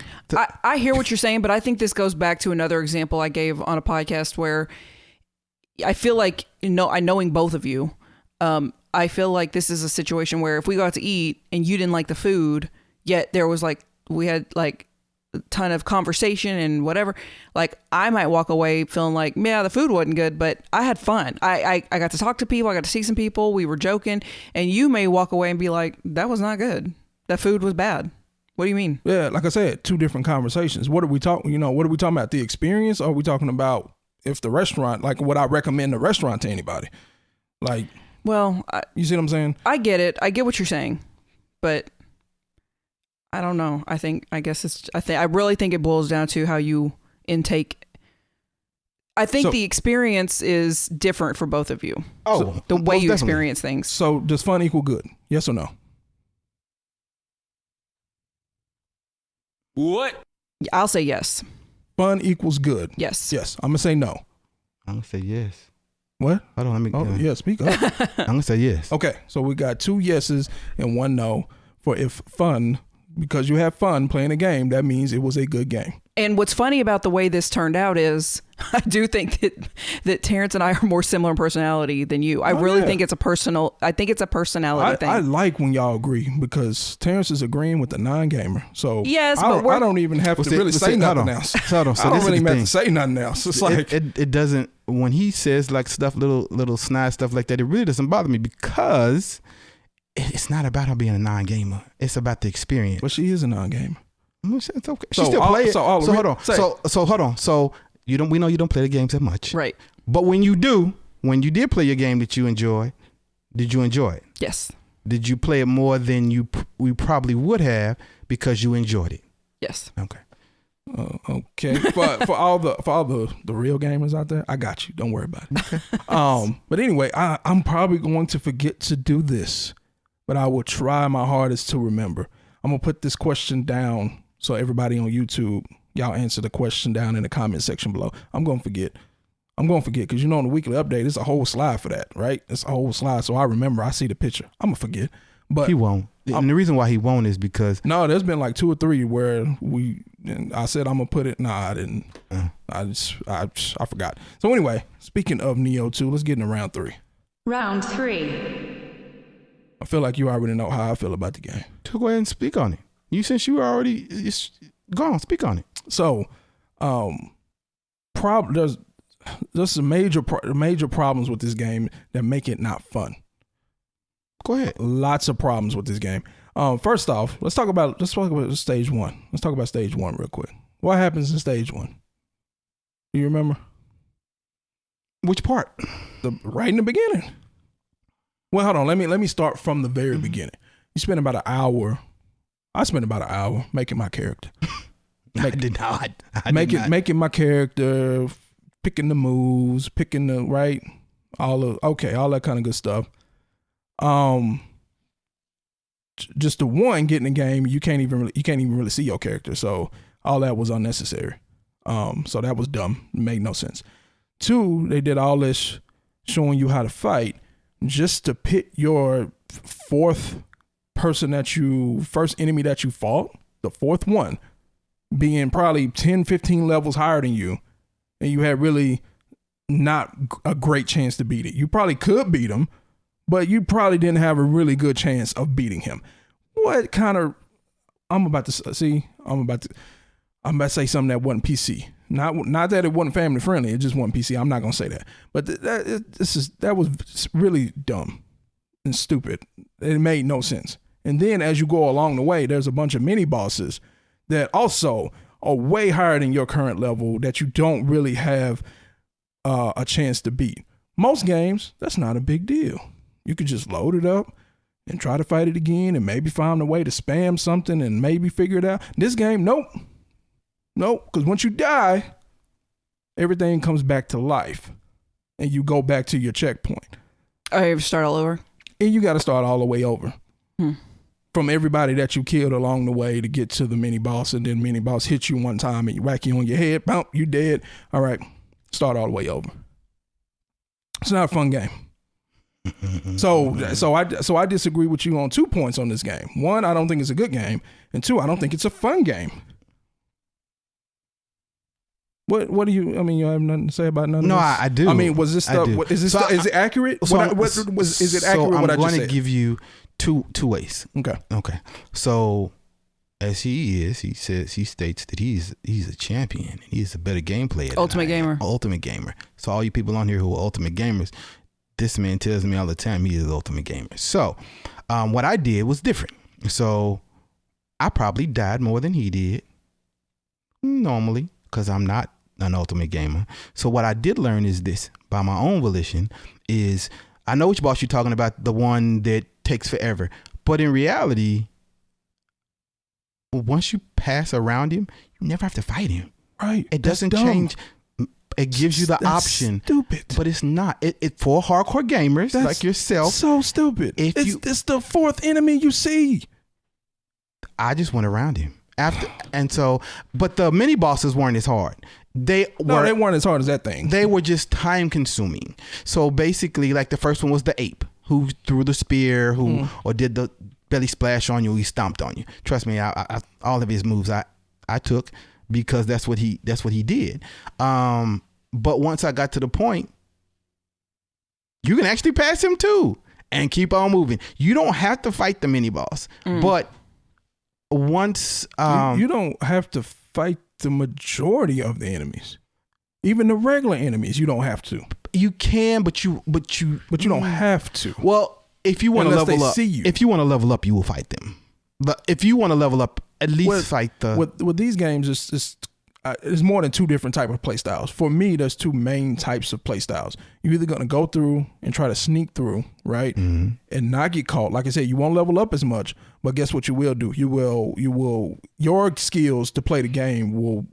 I hear what you're saying, but I think this goes back to another example I gave on a podcast where I feel like, knowing both of you, I feel like this is a situation where if we go out to eat and you didn't like the food, yet there was we had a ton of conversation and whatever, I might walk away feeling like, yeah, the food wasn't good, but I had fun. I got to talk to people. I got to see some people. We were joking. And you may walk away and be like, that was not good. That food was bad. What do you mean? Yeah, like I said, two different conversations. What are we talking? What are we talking about? The experience, or are we talking about if the restaurant, would I recommend the restaurant to anybody? Well, you see what I'm saying? I get it. I get what you're saying, but I don't know. I really think it boils down to how you intake. I think the experience is different for both of you. Oh, the way you definitely experience things. So does fun equal good? Yes or no? What? I'll say yes. Fun equals good. Yes. Yes. I'm gonna say no. I'm gonna say yes. What? Hold on, let me. Yeah, speak up. I'm gonna say yes. Okay, so we got 2 yeses and 1 no for if fun, because you have fun playing a game, that means it was a good game. And what's funny about the way this turned out is I do think that Terrence and I are more similar in personality than you. I really think it's a personality thing. I like when y'all agree, because Terrence is agreeing with the non-gamer. So yes, I don't even have to really say nothing else. So I don't really have to say nothing else. It's it doesn't, when he says stuff, little snide stuff like that, it really doesn't bother me, because it's not about her being a non-gamer. It's about the experience. But she is a non-gamer. It's okay. She still play it. Hold on. So we know you don't play the games that much. Right. But when you did play your game that you enjoy, did you enjoy it? Yes. Did you play it more than we probably would have because you enjoyed it? Yes. Okay. Okay. For all the real gamers out there, I got you. Don't worry about it. Okay. But anyway, I'm probably going to forget to do this, but I will try my hardest to remember. I'm gonna put this question down so everybody on YouTube, y'all answer the question down in the comment section below. I'm gonna forget because on the weekly update, it's a whole slide for that, right? It's a whole slide, so I remember. I see the picture. I'm gonna forget, but he won't. And the reason why he won't is because there's been 2 or 3 where I said I'm gonna put it. Nah, I didn't. I forgot. So anyway, speaking of Nioh 2, let's get into round 3. Round 3. I feel like you already know how I feel about the game. So go ahead and speak on it. Since you already go on, speak on it. So, there's some major problems with this game that make it not fun. Go ahead. Lots of problems with this game. First off, let's talk about stage 1. Let's talk about stage 1 real quick. What happens in stage 1? Do you remember? Which part? Right in the beginning. Well, hold on. Let me start from the very beginning. You spend about an hour. I spent about an hour making my character. I did not. Making my character, picking the moves, picking the right, all that kind of good stuff. Just the one, getting the game, you can't even really see your character, so all that was unnecessary. So that was dumb. It made no sense. 2, they did all this showing you how to fight just to pit your first enemy that you fought, the 4th one, being probably 10, 15 levels higher than you, and you had really not a great chance to beat it. You probably could beat him, but you probably didn't have a really good chance of beating him. What kind of? I'm about to say something that wasn't PC. Not that it wasn't family friendly. It just wasn't PC. I'm not gonna say that. But that was really dumb and stupid. It made no sense. And then as you go along the way, there's a bunch of mini bosses that also are way higher than your current level that you don't really have a chance to beat. Most games, that's not a big deal. You could just load it up and try to fight it again and maybe find a way to spam something and maybe figure it out. This game, nope. Because once you die, everything comes back to life and you go back to your checkpoint. Oh, you have to start all over? And you got to start all the way over. From everybody that you killed along the way to get to the mini boss, and then mini boss hits you one time and you whack you on your head, boom, you dead. All right, start all the way over. It's not a fun game. So I disagree with you on 2 points on this game. One, I don't think it's a good game, and two, I don't think it's a fun game. What do you? I mean, you have nothing to say about none of this? No, I do. I mean, was this stuff? Is it accurate? Is it accurate? I'm what I just going said? to give you two ways. Okay. So, as he states that he's a champion and he's a better game player. Ultimate gamer. So all you people on here who are ultimate gamers, this man tells me all the time he is an ultimate gamer. So, what I did was different. So, I probably died more than he did normally because I'm not an ultimate gamer. So what I did learn is this, by my own volition, is I know which boss you're talking about, the one that takes forever. But in reality, once you pass around him, you never have to fight him. Right. It doesn't change. It gives you the option. Stupid. But it's not. It for hardcore gamers like yourself. So stupid. It's the fourth enemy you see. I just went around him. But the mini bosses weren't as hard. They weren't as hard as that thing. They were just time consuming. So basically, like the first one was the ape who threw the spear, or did the belly splash on you, he stomped on you. Trust me, I all of his moves I took because that's what he did. But once I got to the point, you can actually pass him too and keep on moving. You don't have to fight the mini boss, but once you don't have to fight the majority of the enemies, even the regular enemies. You don't have to. You can, but you don't have to. Well, if you want to level up, if you want to level up, you will fight them. But if you want to level up, at least fight the. With these games, it's more than two different type of play styles. For me, there's two main types of play styles. You're either going to go through and try to sneak through, right, and not get caught. Like I said, you won't level up as much, but guess what you will do? You will your skills to play the game will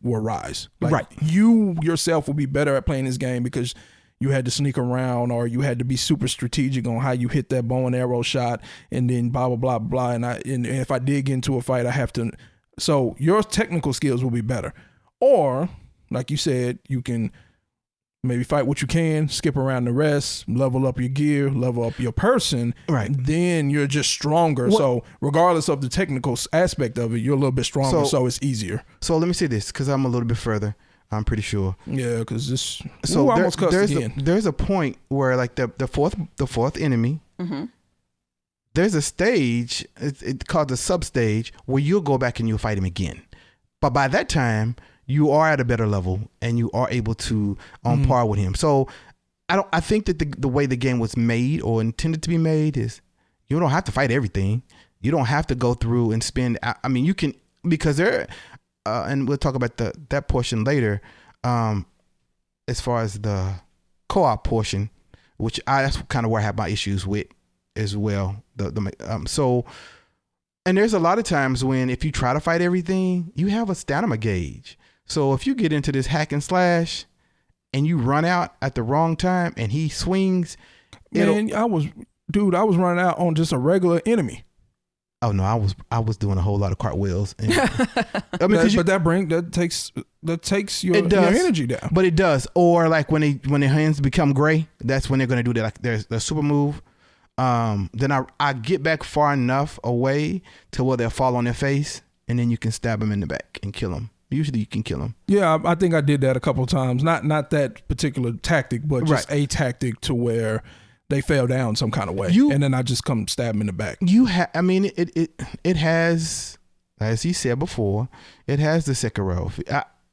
rise. Like, right. You yourself will be better at playing this game because you had to sneak around, or you had to be super strategic on how you hit that bow and arrow shot, and then blah blah blah blah. And if I did get into a fight, I have to. So your technical skills will be better. Or, like you said, you can maybe fight what you can, skip around the rest, level up your gear, level up your person. Right. Then you're just stronger. So regardless of the technical aspect of it, you're a little bit stronger, so it's easier. So let me say this, because I'm a little bit further, I'm pretty sure. Yeah, because this... So almost cussed again. There's a point where, like, the fourth enemy... There's a stage, it's called the sub-stage, where you'll go back and you'll fight him again. But by that time, you are at a better level and you are able to on par with him. So I think that the way the game was made or intended to be made is you don't have to fight everything. You don't have to go through and spend. I mean, you can, because there, and we'll talk about that portion later. As far as the co-op portion, which that's kind of where I have my issues with as well. And there's a lot of times when if you try to fight everything, you have a stamina gauge. So if you get into this hack and slash and you run out at the wrong time and he swings, man, I was running out on just a regular enemy. Oh no, I was doing a whole lot of cartwheels. And, that takes your energy down. But it does. Or like when their hands become gray, that's when they're gonna do that. Like there's the super move. Then I get back far enough away to where they'll fall on their face, and then you can stab them in the back and kill them. Usually you can kill them. Yeah, I think I did that a couple of times. Not that particular tactic, but just a tactic to where they fell down some kind of way, and then I just come stab them in the back. I mean, it has, as he said before, it has the Sekiro.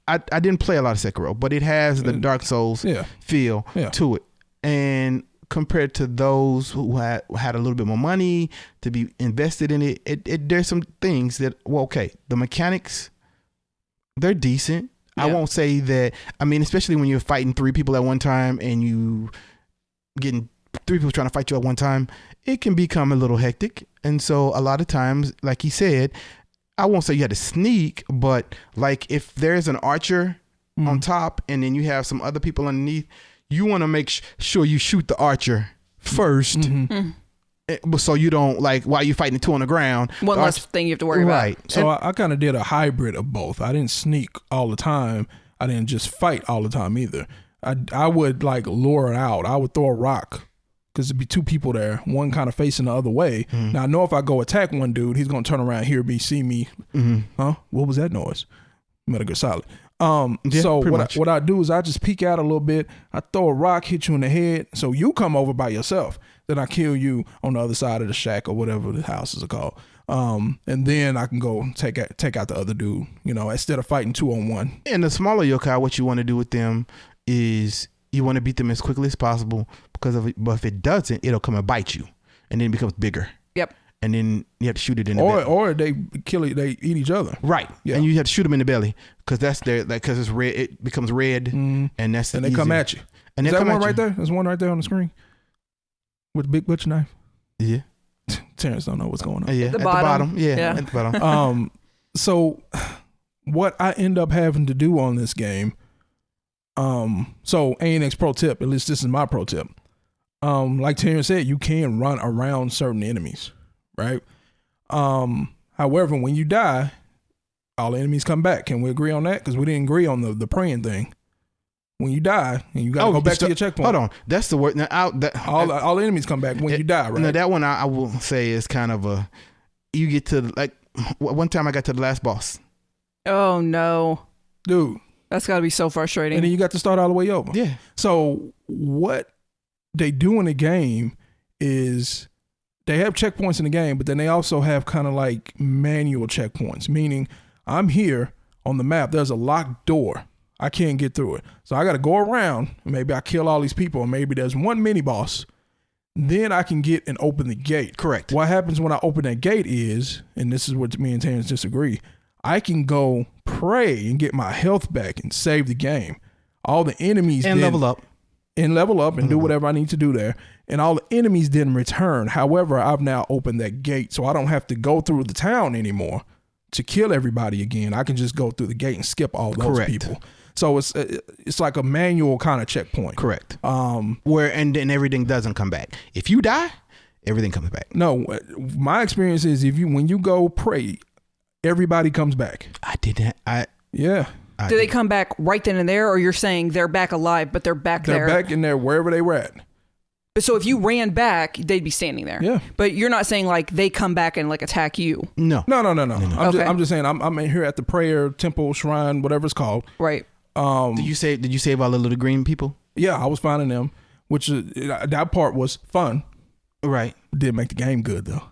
I didn't play a lot of Sekiro, but it has the Dark Souls feel to it. And compared to those who had a little bit more money to be invested in it, there's some things that, the mechanics, they're decent. I won't say that. I mean, especially when you're fighting 3 people at one time and you getting 3 people trying to fight you at one time, it can become a little hectic. And so a lot of times, like he said, I won't say you had to sneak, but like if there's an archer on top and then you have some other people underneath, you want to make sure you shoot the archer first. So you don't, like, while you're fighting the 2 on the ground. One less thing you have to worry about. So I kind of did a hybrid of both. I didn't sneak all the time. I didn't just fight all the time either. I would like lure it out. I would throw a rock because there'd be 2 people there, one kind of facing the other way. Now I know if I go attack one dude, he's going to turn around, hear me, see me. Huh? What was that noise? Metal Gear Solid. So what I do is I just peek out a little bit. I throw a rock, hit you in the head. So you come over by yourself. Then I kill you on the other side of the shack or whatever the houses are called. And then I can go take out the other dude, instead of fighting 2-on-1. And the smaller yokai, what you want to do with them is you want to beat them as quickly as possible but if it doesn't, it'll come and bite you and then it becomes bigger. Yep. And then you have to shoot it in the belly. Or they they eat each other. Right. Yeah. And you have to shoot them in the belly because that's because it's red. It becomes red, and that's they come at you. And is that one right there? There's one right there on the screen with the big butcher knife. Yeah. Terrence don't know what's going on. Yeah. At the bottom. Yeah. At the bottom. So what I end up having to do on this game. So ANX pro tip. At least this is my pro tip. Like Terrence said, you can run around certain enemies. Right. However, when you die, all the enemies come back. Can we agree on that? Because we didn't agree on the praying thing. When you die and you gotta go back to your checkpoint. Hold on, that's the word. Now, all the enemies come back when you die, right? No, that one I will say is kind of you get to like one time I got to the last boss. Oh no, dude, that's got to be so frustrating. And then you got to start all the way over. Yeah. So what they do in the game is they have checkpoints in the game, but then they also have kind of like manual checkpoints, meaning I'm here on the map. There's a locked door. I can't get through it. So I got to go around. Maybe I kill all these people, or maybe there's one mini boss. Then I can get and open the gate. Correct. What happens when I open that gate is, and this is what me and Terrence disagree, I can go pray and get my health back and save the game. All the enemies and level up. And level up and do whatever I need to do there. And all the enemies didn't return. However, I've now opened that gate, so I don't have to go through the town anymore to kill everybody again. I can just go through the gate and skip all those people. So it's like a manual kind of checkpoint. Correct. Where and then everything doesn't come back. If you die, everything comes back. No, my experience is when you go pray, everybody comes back. I didn't. Do they come back right then and there, or you're saying they're back alive, but they're back there? They're back in there wherever they were at. So if you ran back, they'd be standing there. Yeah. But you're not saying like they come back and like attack you. No. I'm just saying I'm in here at the prayer temple, shrine, whatever it's called. Right. Did you save all the little green people? Yeah, I was finding them, which that part was fun. Right. Didn't make the game good though.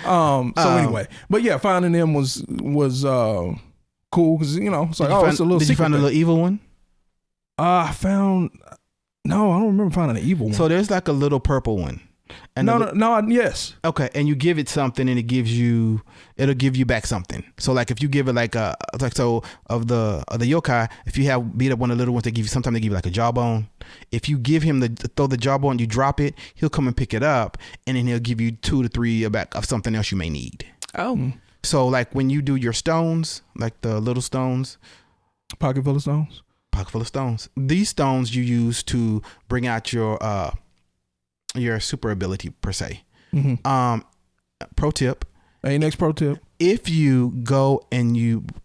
Anyway, but yeah, finding them was cool because it's like it's a little. Did you find a little evil one? I found. No, I don't remember finding an evil one. So there's like a little purple one. And yes. Okay, and you give it something, and it'll give you back something. So like if you give it of the yokai, if you have beat up one of the little ones, they give you like a jawbone. If you give him throw the jawbone, you drop it, he'll come and pick it up, and then he'll give you 2 to 3 back of something else you may need. Oh. So like when you do your stones, like the little stones, pocket full of stones. These stones you use to bring out your super ability per se. Pro tip. ANX pro tip. If you go and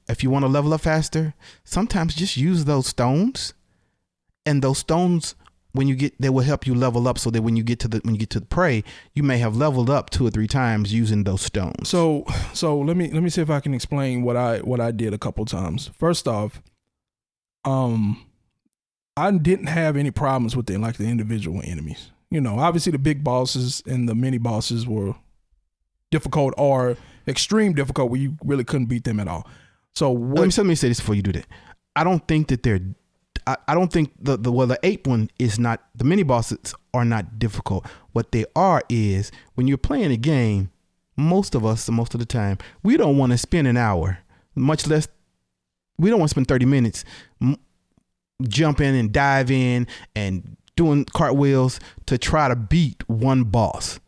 if you want to level up faster, sometimes just use those stones, and those stones they will help you level up so that when you get to the prey, you may have leveled up 2 or 3 times using those stones. So let me see if I can explain what I did a couple times. First off, I didn't have any problems with the individual enemies. You know, obviously the big bosses and the mini bosses were difficult or extreme difficult where you really couldn't beat them at all. So let me say this before you do that. I don't think that I don't think the ape one is not, the mini bosses are not difficult. What they are is when you're playing a game, most of the time, we don't want to spend an hour, much less, we don't want to spend 30 minutes jump in and dive in and doing cartwheels to try to beat one boss.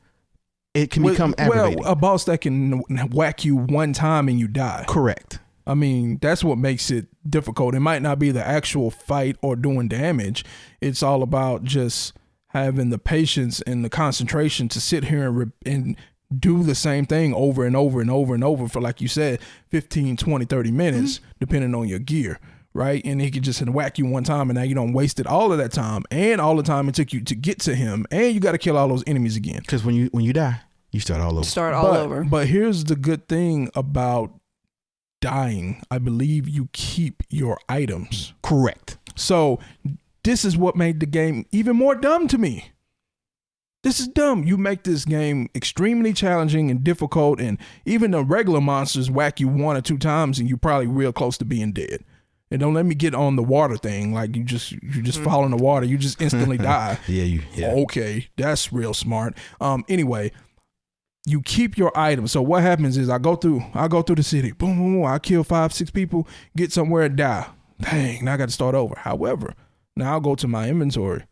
It can become aggravating. Well, a boss that can whack you one time and you die. Correct. I mean, that's what makes it difficult. It might not be the actual fight or doing damage. It's all about just having the patience and the concentration to sit here and do the same thing over and over and over and over for, like you said, 15, 20, 30 minutes, depending on your gear, right? And he could just whack you one time and now you don't wasted all of that time and all the time it took you to get to him, and you got to kill all those enemies again. Because when you die, you start all over. But here's the good thing about dying. I believe you keep your items. Correct. So this is what made the game even more dumb to me. This is dumb. You make this game extremely challenging and difficult, and even the regular monsters whack you one or two times and you're probably real close to being dead. And don't let me get on the water thing. Like you just fall in the water, you just instantly die. Yeah. Okay, that's real smart. Anyway, you keep your items. So what happens is I go through the city. Boom, boom, boom. I kill 5-6 people, get somewhere and die. Dang, now I got to start over. However, now I'll go to my inventory.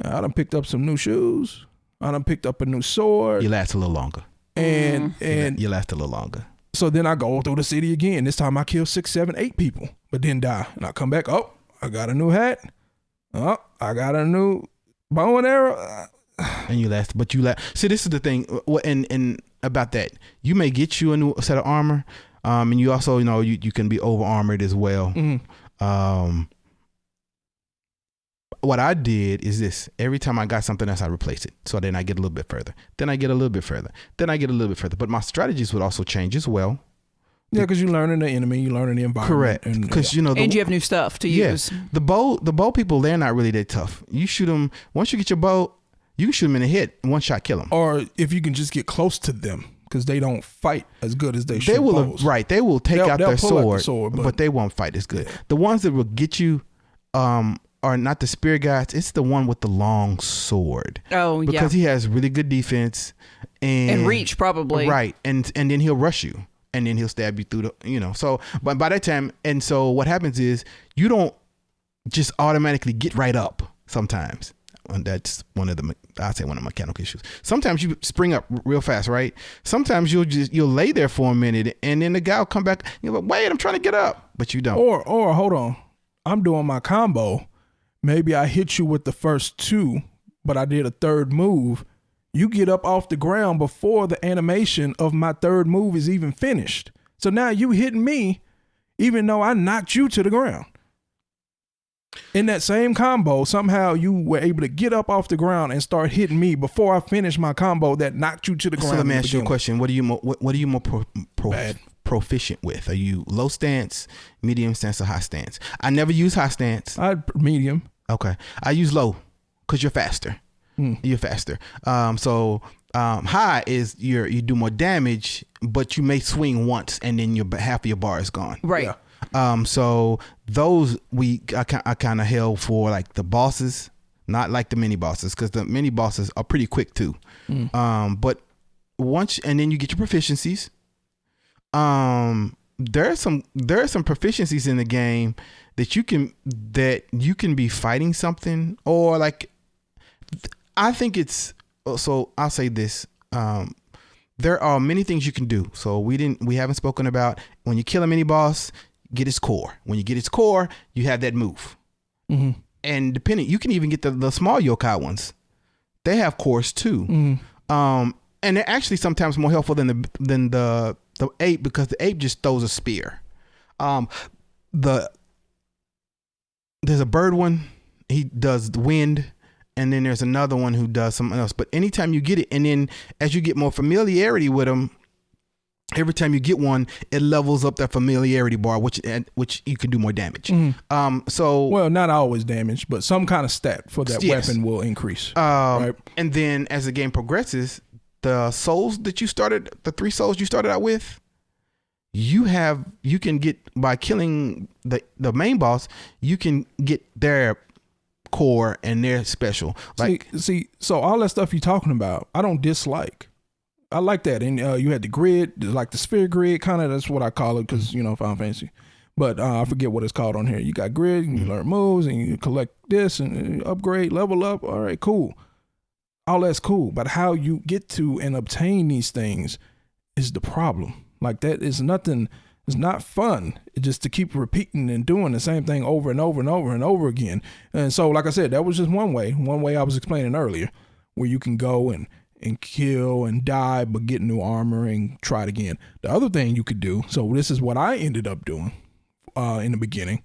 I done picked up some new shoes. I done picked up a new sword. You last a little longer. And you last a little longer. So then I go through the city again. This time I kill 6, 7, 8 people, but then die. And I come back. Oh, I got a new hat. Oh, I got a new bow and arrow. And you last. See, this is the thing. And about that, you may get you a new set of armor. And you also, you can be over armored as well. Mm-hmm. What I did is this: every time I got something else, I replace it. So then I get a little bit further. Then I get a little bit further. Then I get a little bit further. But my strategies would also change as well. Yeah, because you're learning the enemy, you're learning the environment. Correct. Because and you have new stuff to use. The bow people, they're not really that tough. You shoot them once you get your bow, you can shoot them in the head, one shot, kill them. Or if you can just get close to them, because they don't fight as good as they should. They will They will take out their sword, but they won't fight as good. Yeah. The ones that will get you, are not the spear guys. It's the one with the long sword. Oh, yeah. Because he has really good defense and reach, probably. Right. And then he'll rush you and then he'll stab you through so, but by that time, and so what happens is you don't just automatically get right up sometimes. And that's one of the mechanical issues. Sometimes you spring up real fast, right? Sometimes you'll lay there for a minute and then the guy will come back. You're like, wait, I'm trying to get up, but you don't. Or hold on, I'm doing my combo. Maybe I hit you with the first 2, but I did a third move. You get up off the ground before the animation of my third move is even finished. So now you hitting me, even though I knocked you to the ground. In that same combo, somehow you were able to get up off the ground and start hitting me before I finished my combo that knocked you to the ground. So let me ask you a question. What are you more proficient with? Are you low stance, medium stance, or high stance? I never use high stance. Medium. Okay. I use low because you're faster. You're faster. So high is you do more damage, but you may swing once and then half of your bar is gone. Right. Yeah. So those I kind of held for like the bosses, not like the mini bosses, because the mini bosses are pretty quick too. But once, and then you get your proficiencies. There are some proficiencies in the game that you can be fighting something, or like, I think it's, so I'll say this, there are many things you can do. So we haven't spoken about when you kill a mini boss, get his core. When you get his core, you have that move. Mm-hmm. And you can even get the small yokai ones. They have cores too. Mm-hmm. And they're actually sometimes more helpful than the ape, because the ape just throws a spear. There's a bird one, he does the wind, and then there's another one who does something else. But anytime you get it, and then as you get more familiarity with them, every time you get one, it levels up that familiarity bar, which you can do more damage. So well, not always damage, but some kind of stat for that weapon will increase. Right? And then as the game progresses, the souls that you started, the 3 souls you started out with, you can get, by killing the main boss, you can get their core and their special. Like, see, so all that stuff you're talking about, I don't dislike. I like that. And you had the grid, like the sphere grid, kind of, that's what I call it, because, Final Fantasy. But I forget what it's called on here. You got grid, and you learn moves, and you collect this, and upgrade, level up. All right, cool. All that's cool. But how you get to and obtain these things is the problem. Like, that is nothing, it's not fun. It's just to keep repeating and doing the same thing over and over and over and over again. And so, like I said, that was just one way I was explaining earlier, where you can go and kill and die, but get new armor and try it again. The other thing you could do, so this is what I ended up doing in the beginning,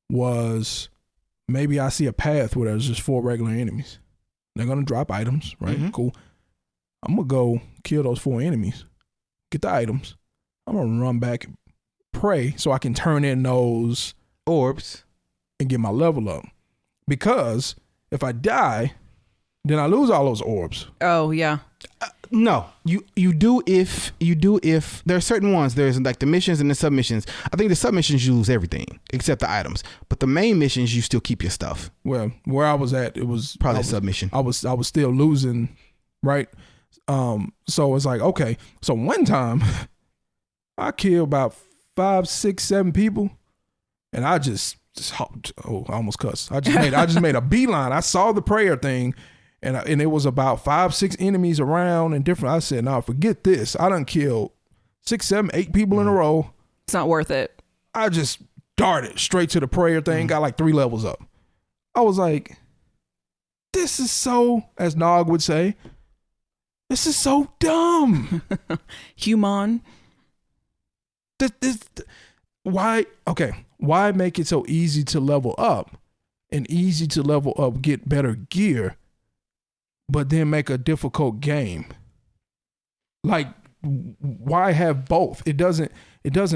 was maybe I see a path where there's just 4 regular enemies. They're going to drop items, right? Cool. I'm going to go kill those 4 enemies, get the items. I'm going to run back and pray so I can turn in those orbs and get my level up. Because if I die, then I lose all those orbs. Oh, yeah. No, you do if there are certain ones. There's like the missions and the submissions. I think the submissions you lose everything except the items, but the main missions you still keep your stuff. Well, where I was at, it was probably a submission. I was still losing, right? So it's like, okay. So one time, I killed about 5, 6, 7 people, and I just hopped. Oh, I almost cussed. I just made a beeline. I saw the prayer thing. And it was about 5, 6 enemies around and different. I said, "No, forget this. I done killed 6, 7, 8 people in a row. It's not worth it." I just darted straight to the prayer thing. Got like 3 levels up. I was like, "This is so," as Nog would say, "This is so dumb." Human. Why? Okay. Why make it so easy to level up and easy to level up, get better gear, but then make a difficult game? Like, why have both? It doesn't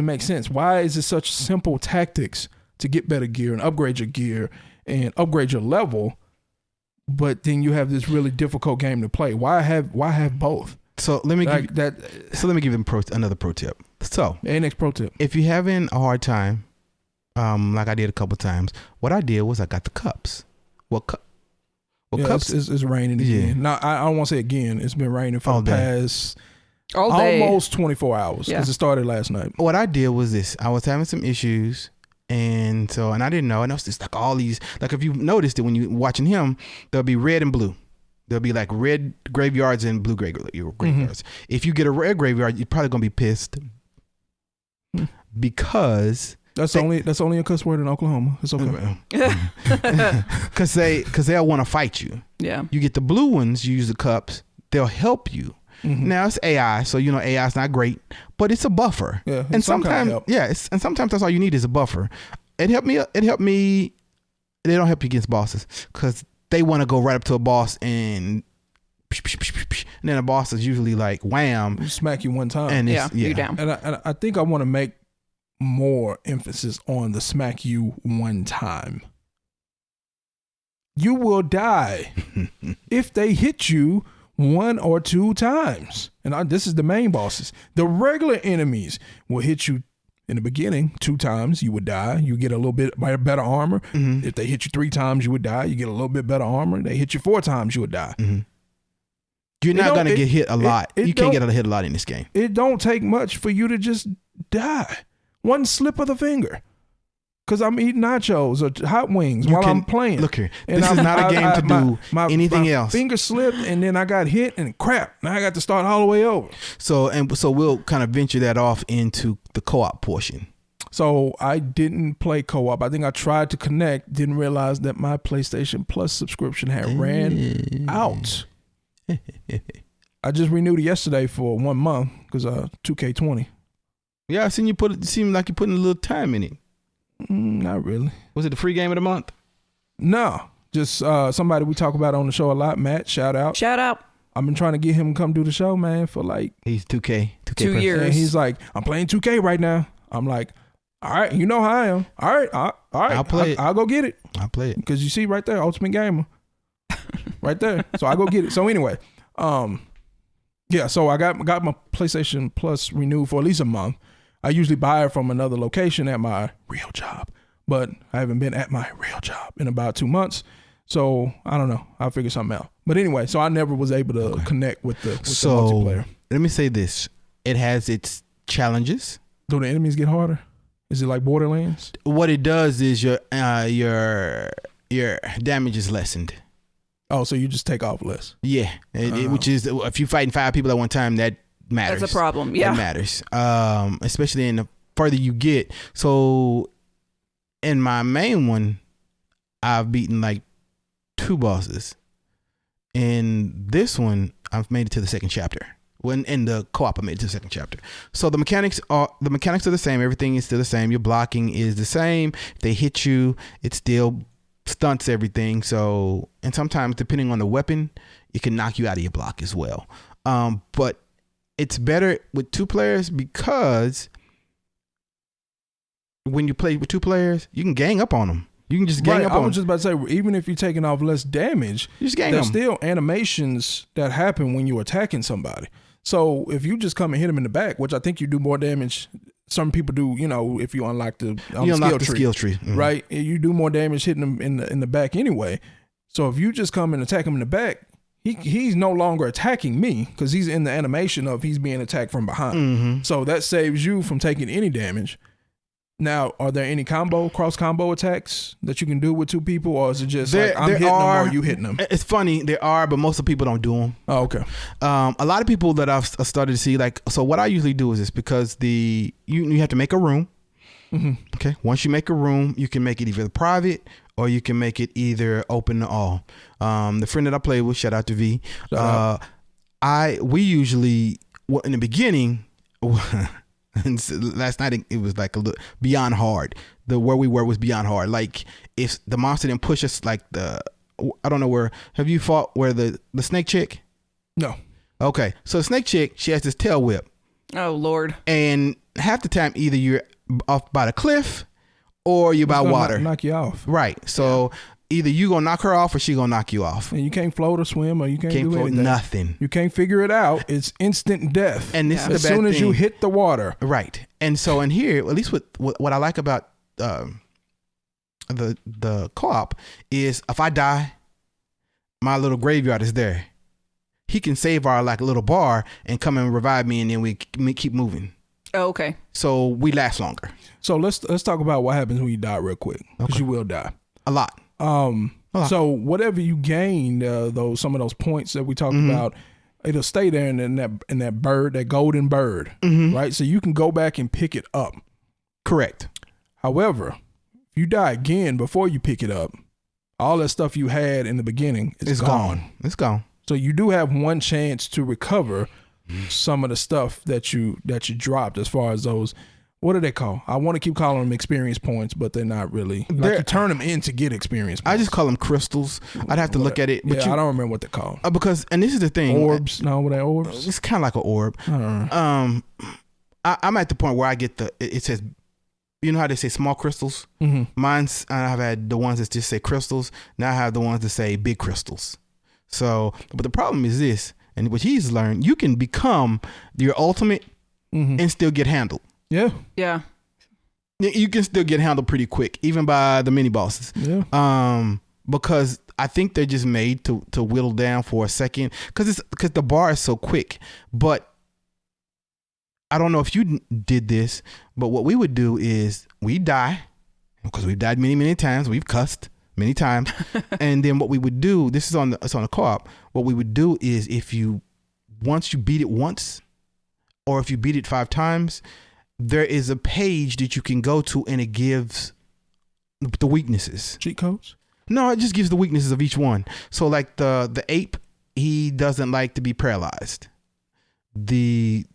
make sense. Why is it such simple tactics to get better gear and upgrade your gear and upgrade your level, but then you have this really difficult game to play? Why have both? So let me give them another pro tip. So ANX pro tip: if you're having a hard time, like I did a couple times, what I did was I got the cups. Cups? It's raining again. Yeah. No, I don't want to say again. It's been raining for the past almost 24 hours because it started last night. What I did was this. I was having some issues, and I didn't know. And I was just like all these, like if you noticed it when you're watching him, there'll be red and blue. There'll be like red graveyards and blue graveyards. If you get a red graveyard, you're probably going to be pissed because... That's only a cuss word in Oklahoma. It's okay. Because they'll want to fight you. Yeah. You get the blue ones, you use the cups, they'll help you. Now it's AI, so AI is not great, but it's a buffer. Yeah. And sometimes and sometimes that's all you need is a buffer. It helped me. They don't help you against bosses because they want to go right up to a boss and then a boss is usually like wham, smack you one time, and you're down. And I think I want to make more emphasis on the smack you one time. You will die if they hit you 1 or 2 times. And this is the main bosses. The regular enemies will hit you in the beginning 2 times. You would die. You get a little bit better armor. If they hit you 3 times, you would die. You get a little bit better armor. They hit you 4 times, you would die. You're not going to get hit a lot. You can't get hit a lot in this game. It don't take much for you to just die. One slip of the finger. Because I'm eating nachos or hot wings while I'm playing. Look here. This is not a game to do anything else. Finger slipped and then I got hit and crap. Now I got to start all the way over. So we'll kind of venture that off into the co-op portion. So I didn't play co-op. I think I tried to connect. Didn't realize that my PlayStation Plus subscription had ran out. I just renewed it yesterday for 1 month because 2K20. Yeah, I seen you it seemed like you putting a little time in it. Not really. Was it the free game of the month? No, just somebody we talk about on the show a lot. Matt, shout out. I've been trying to get him to come do the show, man, for like He's 2K 2 years. and he's like, I'm playing 2K right now. I'm like, all right, you know how I am. All right, all right, I'll play it. I'll go get it. I'll play it. Because you see right there, Ultimate Gamer. Right there. So I go get it. So anyway, yeah, so I got my PlayStation Plus renewed for at least a month. I usually buy it from another location at my real job, but I haven't been at my real job in about 2 months. So I don't know. I'll figure something out. But anyway, so I never was able to connect with the multiplayer. Let me say this. It has its challenges. Do the enemies get harder? Is it like Borderlands? What it does is your damage is lessened. Oh, so you just take off less. Yeah, which is if you're fighting 5 people at one time, that matters. That's a problem. Yeah, that matters. Especially in the further you get. So, in my main one, I've beaten like 2 bosses. In this one, I've made it to the 2nd chapter. When in the co-op, I made it to the 2nd chapter. So the mechanics are the same. Everything is still the same. Your blocking is the same. If they hit you, it still stunts everything. So, and sometimes depending on the weapon, it can knock you out of your block as well. But it's better with 2 players because when you play with 2 players, you can gang up on them. You can just gang up on them. I was just about to say, even if you're taking off less damage, you just gang there's them. still animations that happen when you're attacking somebody. So if you just come and hit them in the back, which I think you do more damage. Some people do, if you unlock the skill tree, mm-hmm. right? You do more damage hitting them in the back anyway. So if you just come and attack him in the back, he's no longer attacking me because he's in the animation of he's being attacked from behind. Mm-hmm. So that saves you from taking any damage. Now, are there any cross combo attacks that you can do with 2 people, or is it just like I'm hitting them or you hitting them? It's funny, there are, but most of the people don't do them. Oh, okay. A lot of people that I've started to see, like, so what I usually do is this, because you have to make a room. Mm-hmm. Okay. Once you make a room, you can make it either private or you can make it either open to all. The friend that I play with, shout out to V. We usually, in the beginning. And last night it was like a little beyond hard. Where we were was beyond hard. Like if the monster didn't push us, like I don't know where. Have you fought where the snake chick? No. Okay, so the snake chick, she has this tail whip. Oh Lord. And half the time, either you're off by the cliff or you're by water. Knock you off. Right. So either you gonna knock her off or she gonna knock you off. And you can't float or swim or you can't do float anything. Nothing. You can't figure it out. It's instant death. And this is the as bad soon as thing. you hit the water. Right. And so in here, at least with what I like about the co-op is if I die, my little graveyard is there. He can save our like little bar and come and revive me, and then we keep moving. Oh, okay. So we last longer. So let's talk about what happens when you die real quick, because you will die a lot. So whatever you gain, some of those points that we talked about, it'll stay there in that bird, that golden bird, right? So you can go back and pick it up. Correct. However, if you die again before you pick it up, all that stuff you had in the beginning is gone. It's gone. So you do have one chance to recover some of the stuff that you dropped, as far as those. What are they called? I want to keep calling them experience points, but they're not really. Like you turn them in to get experience points. I just call them crystals. I'd have to look at it. But I don't remember what they're called. Because, and this is the thing. Orbs? No, were they orbs? It's kind of like an orb. I'm at the point where I get it says, you know how they say small crystals? Mm-hmm. Mine's, I've had the ones that just say crystals. Now I have the ones that say big crystals. So, but the problem is this, and what he's learned, you can become your ultimate and still get handled. Yeah. Yeah. You can still get handled pretty quick, even by the mini bosses. Yeah. Because I think they're just made to whittle down for a second, because the bar is so quick. But I don't know if you did this, but what we would do is we die, because we've died many, many times. We've cussed many times. And then what we would do, it's on the co-op. What we would do is once you beat it once, or if you beat it 5 times, there is a page that you can go to, and it gives the weaknesses. Cheat codes? No, it just gives the weaknesses of each one. So like the ape, he doesn't like to be paralyzed. And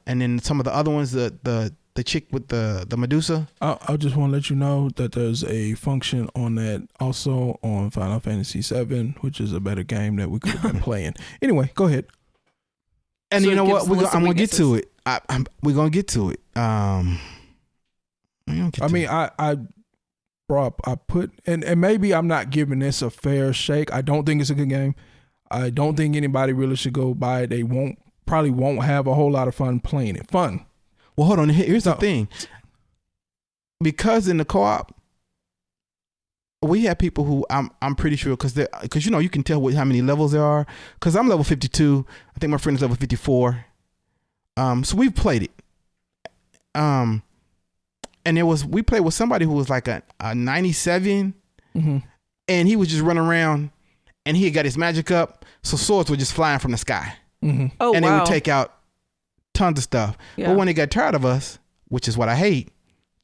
then some of the other ones, the the chick with the Medusa. I just want to let you know that there's a function on that also on Final Fantasy VII, which is a better game that we could have been playing. Anyway, go ahead. And So you know it what? gives I'm gonna get weaknesses. to it. We're gonna get to it. I put and maybe I'm not giving this a fair shake. I don't think it's a good game. I don't think anybody really should go buy it. They probably won't have a whole lot of fun playing it. Fun. Well, hold on. Here's the No. thing. Because in the co-op, we have people who I'm pretty sure because you can tell how many levels there are. Because I'm level 52. I think my friend is level 54. So we've played it. And we played with somebody who was like a 97, Mm-hmm. and he was just running around, and he had got his magic up, so swords were just flying from the sky, Mm-hmm. Oh, and wow. they would take out tons of stuff. Yeah. But when they got tired of us, which is what I hate,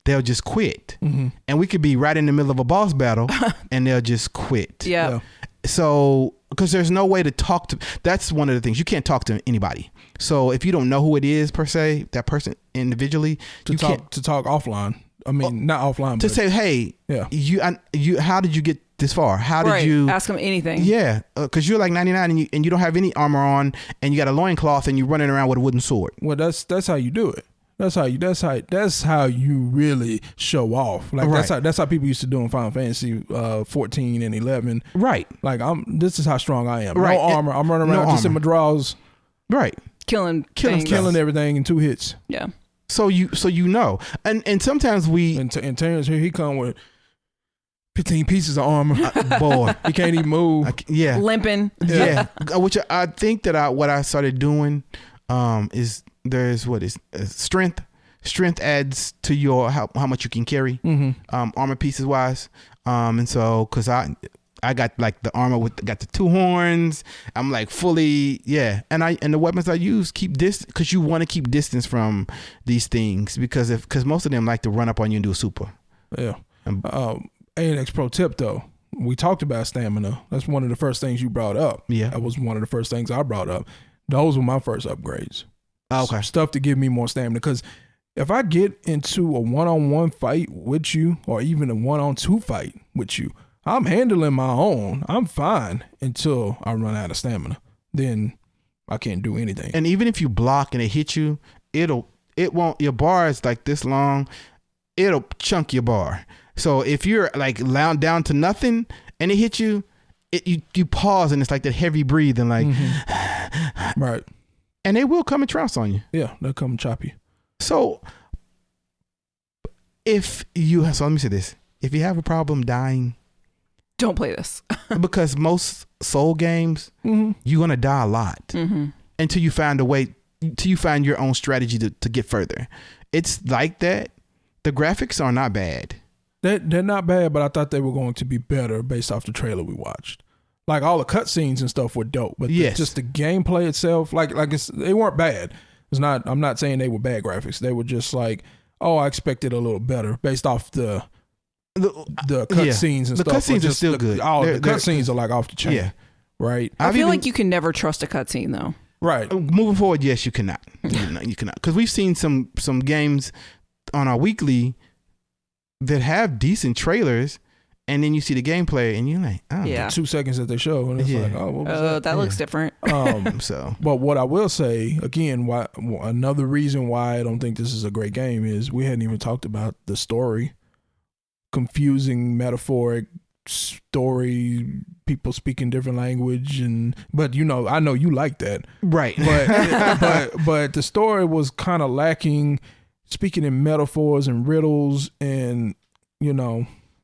they'll just quit, Mm-hmm. and we could be right in the middle of a boss battle, and they'll just quit. Yeah. So, because there's no way to talk to, that's one of the things, you can't talk to anybody. So if you don't know who it is per se, that person individually, To you talk can't offline. I mean, not offline, to but say, hey, yeah. you, how did you get this far? How did Right. you? Ask them anything. Yeah, because you're like 99 and you don't have any armor on, and you got a loincloth and you're running around with a wooden sword. Well, that's how you do it. That's how you really show off. Like Right. that's how people used to do in Final Fantasy 14 and 11. Right, Like this is how strong I am. Right. No armor. I'm running No around just in armor. my draws, right. Killing Killing things. stuff. killing everything in 2 hits. Yeah. So you know, and sometimes we, And Terrence here, he come with 15 pieces of armor. boy, He can't even move. yeah, Limping. yeah. Which I think that what I started doing is there's strength. Strength adds to your how much you can carry, armor pieces wise. And so because I got like the armor got the 2 horns. I'm like fully, yeah. And the weapons I use keep distance, because you want to keep distance from these things, because most of them like to run up on you and do a super. Yeah. ANX pro tip though. We talked about stamina. That's one of the first things you brought up. Yeah. That was one of the first things I brought up. Those were my first upgrades. Okay. Stuff to give me more stamina, because if I get into a one-on-one fight with you, or even a one-on-two fight with you, I'm handling my own. I'm fine until I run out of stamina. Then I can't do anything. And even if you block and it hit you, it won't, your bar is like this long, it'll chunk your bar. So if you're like down to nothing and it hit you, you pause, and it's like that heavy breathing, like, Right. and they will come and trounce on you. Yeah, they'll come chop you. So let me say this: if you have a problem dying, Don't play this. because most soul games, you're gonna die a lot until you find a way, till you find your own strategy to get further. It's like that. The graphics are not bad. They're not bad, but I thought they were going to be better based off the trailer we watched. Like all the cutscenes and stuff were dope, but Yes. just the gameplay itself, they weren't bad. I'm not saying they were bad graphics. They were just like, oh, I expected a little better based off the cutscenes and the stuff. cutscenes are still good. The They're- cutscenes are like off the chain. Yeah. Right. I feel like you can never trust a cutscene though. Right. Moving forward, yes, you cannot. You cannot, because we've seen some games on our weekly that have decent trailers, and then you see the gameplay, and you're like, oh, Yeah. 2 seconds that they show, and it's Yeah. like, oh, what was That looks different. So But what I will say again, another reason why I don't think this is a great game is we hadn't even talked about the story. Confusing, metaphoric story, people speaking different language, but I know you like that, right, but the story was kind of lacking, speaking in metaphors and riddles, and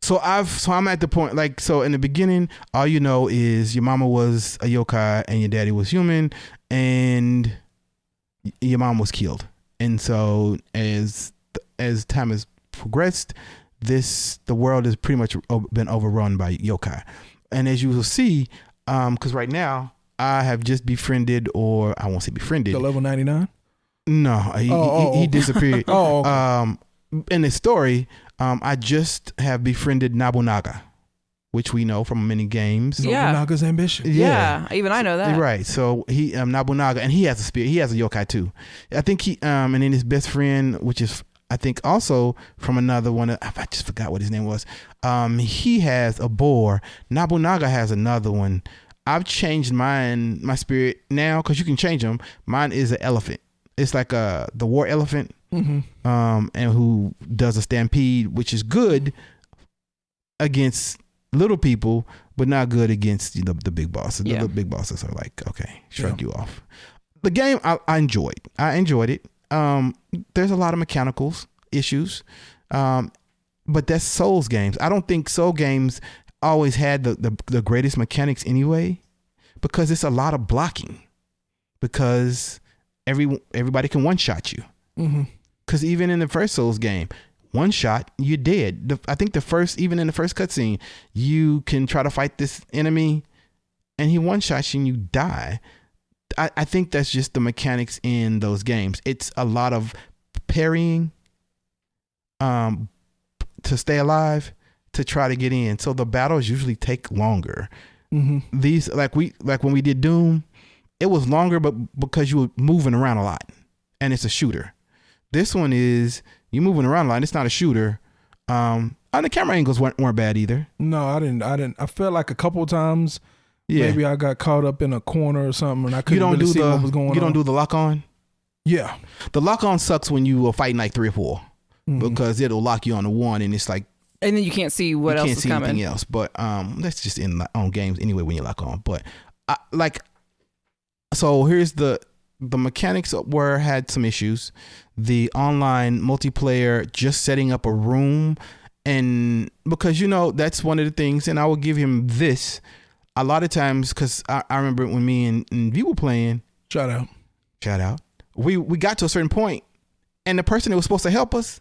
So I'm at the point, like, so in the beginning, all you know is your mama was a yokai and your daddy was human, and your mom was killed. And so as time has progressed, the world has pretty much been overrun by yokai. And as you will see, because right now I have just befriended, or I won't say befriended. the level 99. No, he disappeared. Oh, okay. In the story, I just have befriended Nobunaga, which we know from many games. Yeah. Nobunaga's ambition. Yeah. Even I know that. Right. So Nobunaga, and he has a spirit. He has a yokai too. I think and then his best friend, which is I think also from another one, I just forgot what his name was. He has a boar. Nobunaga has another one. I've changed my spirit now because you can change them. Mine is an elephant. It's like the war elephant, and who does a stampede, which is good against little people, but not good against the big bosses. The big bosses are like, okay, shrug you off. The game I enjoyed. I enjoyed it. There's a lot of mechanical issues, but that's Souls games. I don't think Soul games always had the greatest mechanics anyway, because it's a lot of blocking, because everybody can one shot you. Because even in the first Souls game, one shot, you're dead. I think even in the first cutscene, you can try to fight this enemy and he one shots you and you die. I think that's just the mechanics in those games. It's a lot of parrying to stay alive, to try to get in. So the battles usually take longer. These like when we did Doom, it was longer, but because you were moving around a lot and it's a shooter. This one is you moving around a lot. And it's not a shooter. And the camera angles weren't bad either. No, I didn't. I felt like a couple of times. Yeah. Maybe I got caught up in a corner or something and I couldn't really see what was going on. You don't do the lock on? Yeah. The lock on sucks when you are fighting like 3 or 4 because it'll lock you on the one and it's like. And then you can't see what else is coming. You can't see anything else. But that's just on games anyway when you lock on. But so here's the mechanics had some issues. The online multiplayer, just setting up a room. And because, that's one of the things, and I will give him this. A lot of times, because I remember when me and V were playing. Shout out. We got to a certain point, and the person that was supposed to help us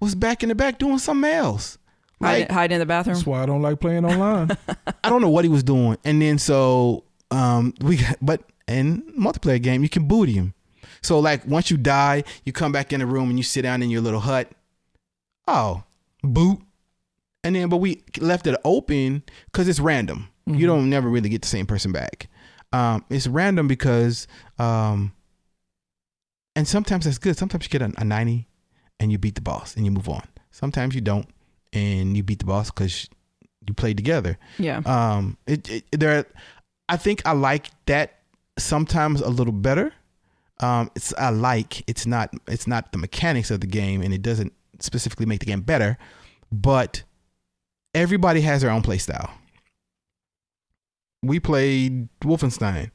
was back in the back doing something else. Hide in the bathroom. That's why I don't like playing online. I don't know what he was doing. And then so but in multiplayer game, you can booty him. So like once you die, you come back in the room and you sit down in your little hut. Oh, boot. And then, but we left it open because it's random. You don't never really get the same person back. It's random because, and sometimes that's good. Sometimes you get a 90 and you beat the boss and you move on. Sometimes you don't and you beat the boss because you played together. Yeah. I think I like that sometimes a little better. It's not the mechanics of the game and it doesn't specifically make the game better, but everybody has their own play style. We played Wolfenstein.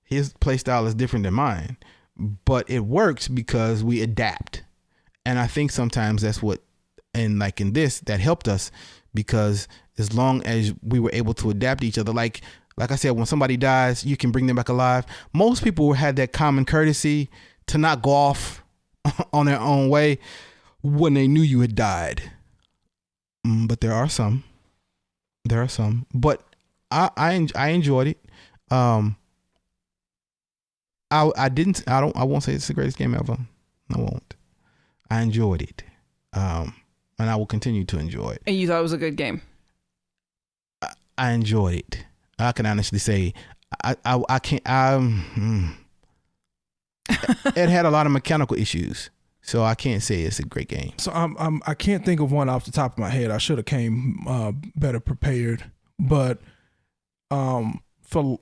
His play style is different than mine, but it works because we adapt. And I think sometimes that's what, and like in this, that helped us because as long as we were able to adapt to each other, like I said, when somebody dies, you can bring them back alive. Most people had that common courtesy to not go off on their own way when they knew you had died. But there are some, but I enjoyed it. I won't say it's the greatest game ever. I won't. I enjoyed it. And I will continue to enjoy it. And you thought it was a good game? I enjoyed it. I can honestly say I can't. It had a lot of mechanical issues, so I can't say it's a great game. So I can't think of one off the top of my head. I should have came better prepared, but for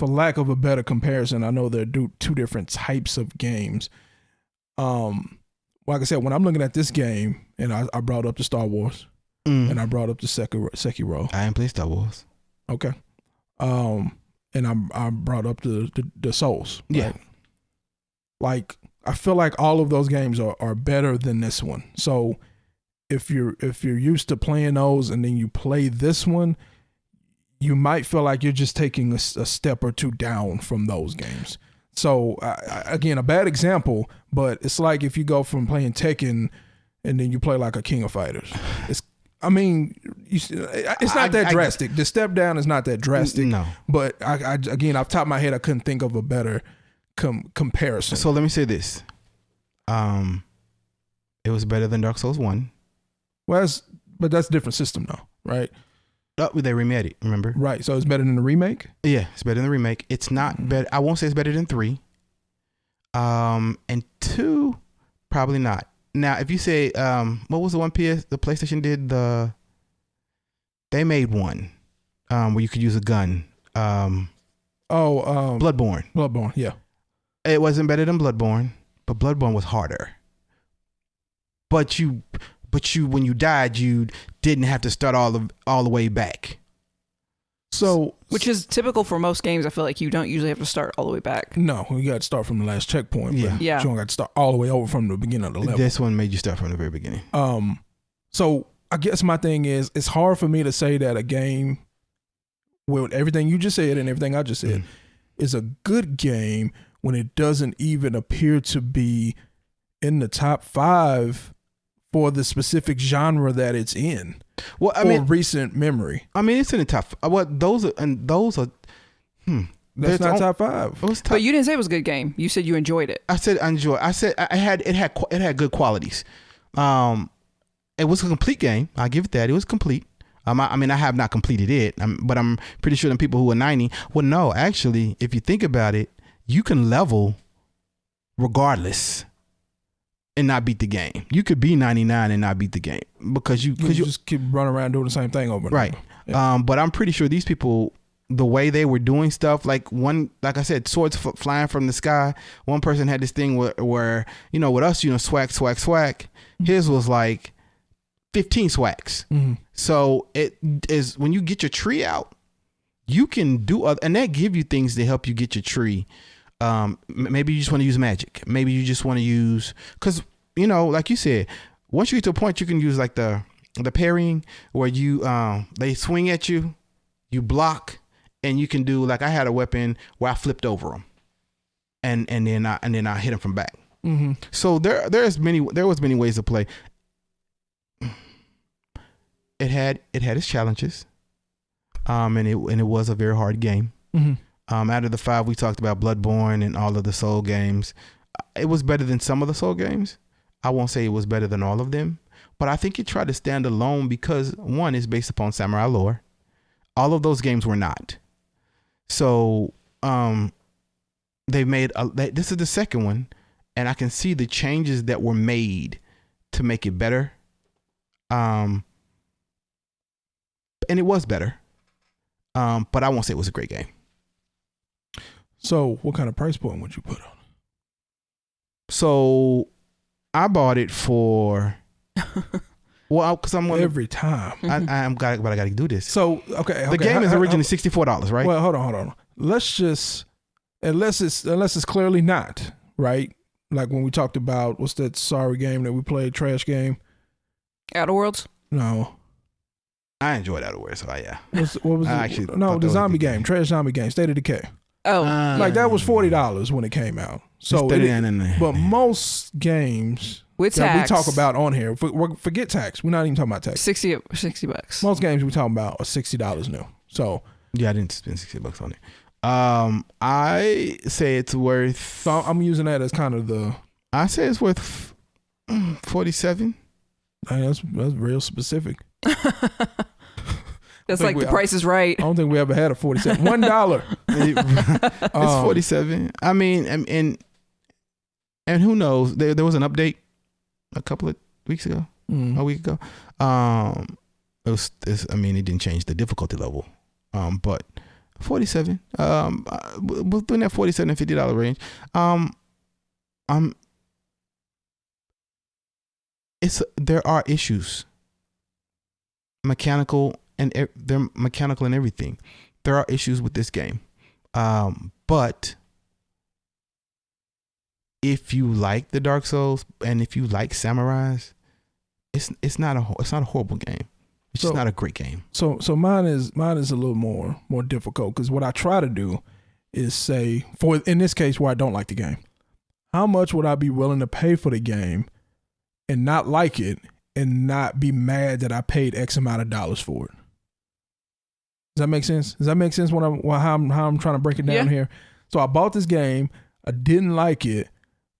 lack of a better comparison, I know there are two different types of games. Like I said, when I'm looking at this game, and I brought up the Star Wars, and I brought up the Sekiro. I didn't play Star Wars. Okay. And I brought up the Souls. Right? Yeah. Like I feel like all of those games are better than this one. So if you're used to playing those and then you play this one, you might feel like you're just taking a step or two down from those games. So again, a bad example, but it's like if you go from playing Tekken and then you play like a King of Fighters. It's not that drastic. The step down is not that drastic. No. But I again, off the top of my head, I couldn't think of a better comparison. So let me say this. It was better than Dark Souls 1. Well, that's a different system though, right? They remade it, remember? Right. So it's better than the remake? Yeah, it's better than the remake. It's not better. I won't say it's better than 3. And 2, probably not. Now, if you say, what was the one the PlayStation did? They made one where you could use a gun. Bloodborne. Bloodborne, yeah. It wasn't better than Bloodborne, but Bloodborne was harder. But you when you died, you didn't have to start all the way back. So, which is typical for most games. I feel like you don't usually have to start all the way back. No, you got to start from the last checkpoint. Yeah. You don't got to start all the way over from the beginning of the level. This one made you start from the very beginning. So I guess my thing is, it's hard for me to say that a game, with everything you just said and everything I just said, is a good game when it doesn't even appear to be in the top 5 for the specific genre that it's in. Well, I mean, recent memory. I mean, it's in the top. Those are. That's not top 5. But you didn't say it was a good game. You said you enjoyed it. I said I enjoyed. I said it had good qualities. It was a complete game. I'll give it that. It was complete. I mean, I have not completed it, but I'm pretty sure the people who are 90. Well, no, actually, if you think about it, you can level regardless and not beat the game. You could be 99 and not beat the game because you just keep running around doing the same thing over and right. over. Yeah. But I'm pretty sure these people, the way they were doing stuff, like I said, swords flying from the sky. One person had this thing where with us, swag. His was like 15 swags. Mm-hmm. So it is when you get your tree out, you can do and that give you things to help you get your tree. Maybe you just want to use magic. Maybe you just want to use, because like you said, once you get to a point, you can use like the parrying where you they swing at you, you block, and you can do like I had a weapon where I flipped over them, and then I hit them from back. Mm-hmm. So there was many ways to play. It had its challenges, and it was a very hard game. Mm-hmm. Out of the 5 we talked about, Bloodborne and all of the Soul games, it was better than some of the Soul games. I won't say it was better than all of them, but I think it tried to stand alone because one is based upon samurai lore. All of those games were not. So they made this is the second one, and I can see the changes that were made to make it better. And it was better. But I won't say it was a great game. So what kind of price point would you put on it? So I bought it for, because I'm every time. but I got to do this. So okay, the game is originally $64, right? Well, hold on. Let's just, unless it's clearly not, right? Like when we talked about, what's that sorry game that we played, trash game? Outer Worlds? No. I enjoyed Outer Worlds, so yeah. What was the zombie game, trash zombie game, State of Decay. Oh, like that was $40 when it came out. So, but most games with that tax, we talk about on here, forget tax. We're not even talking about tax. $60. Most games we talking about are $60 new. So yeah, I didn't spend $60 on it. I say it's worth. So I'm using that as kind of the. I say it's worth 47. That's real specific. That's like The Price is Right. I don't think we ever had a 47. $1. It's 47. I mean, and who knows? There was an update a couple of weeks ago, a week ago. It didn't change the difficulty level, but 47. Within that $47 and $50 range. There are issues, mechanical. And they're mechanical and everything. There are issues with this game, but if you like the Dark Souls and if you like samurais, it's not a horrible game. It's just not a great game. So mine is a little more difficult because what I try to do is say, in this case where I don't like the game, how much would I be willing to pay for the game and not like it and not be mad that I paid X amount of dollars for it? Does that make sense? Does that make sense how I'm trying to break it down here? So I bought this game. I didn't like it,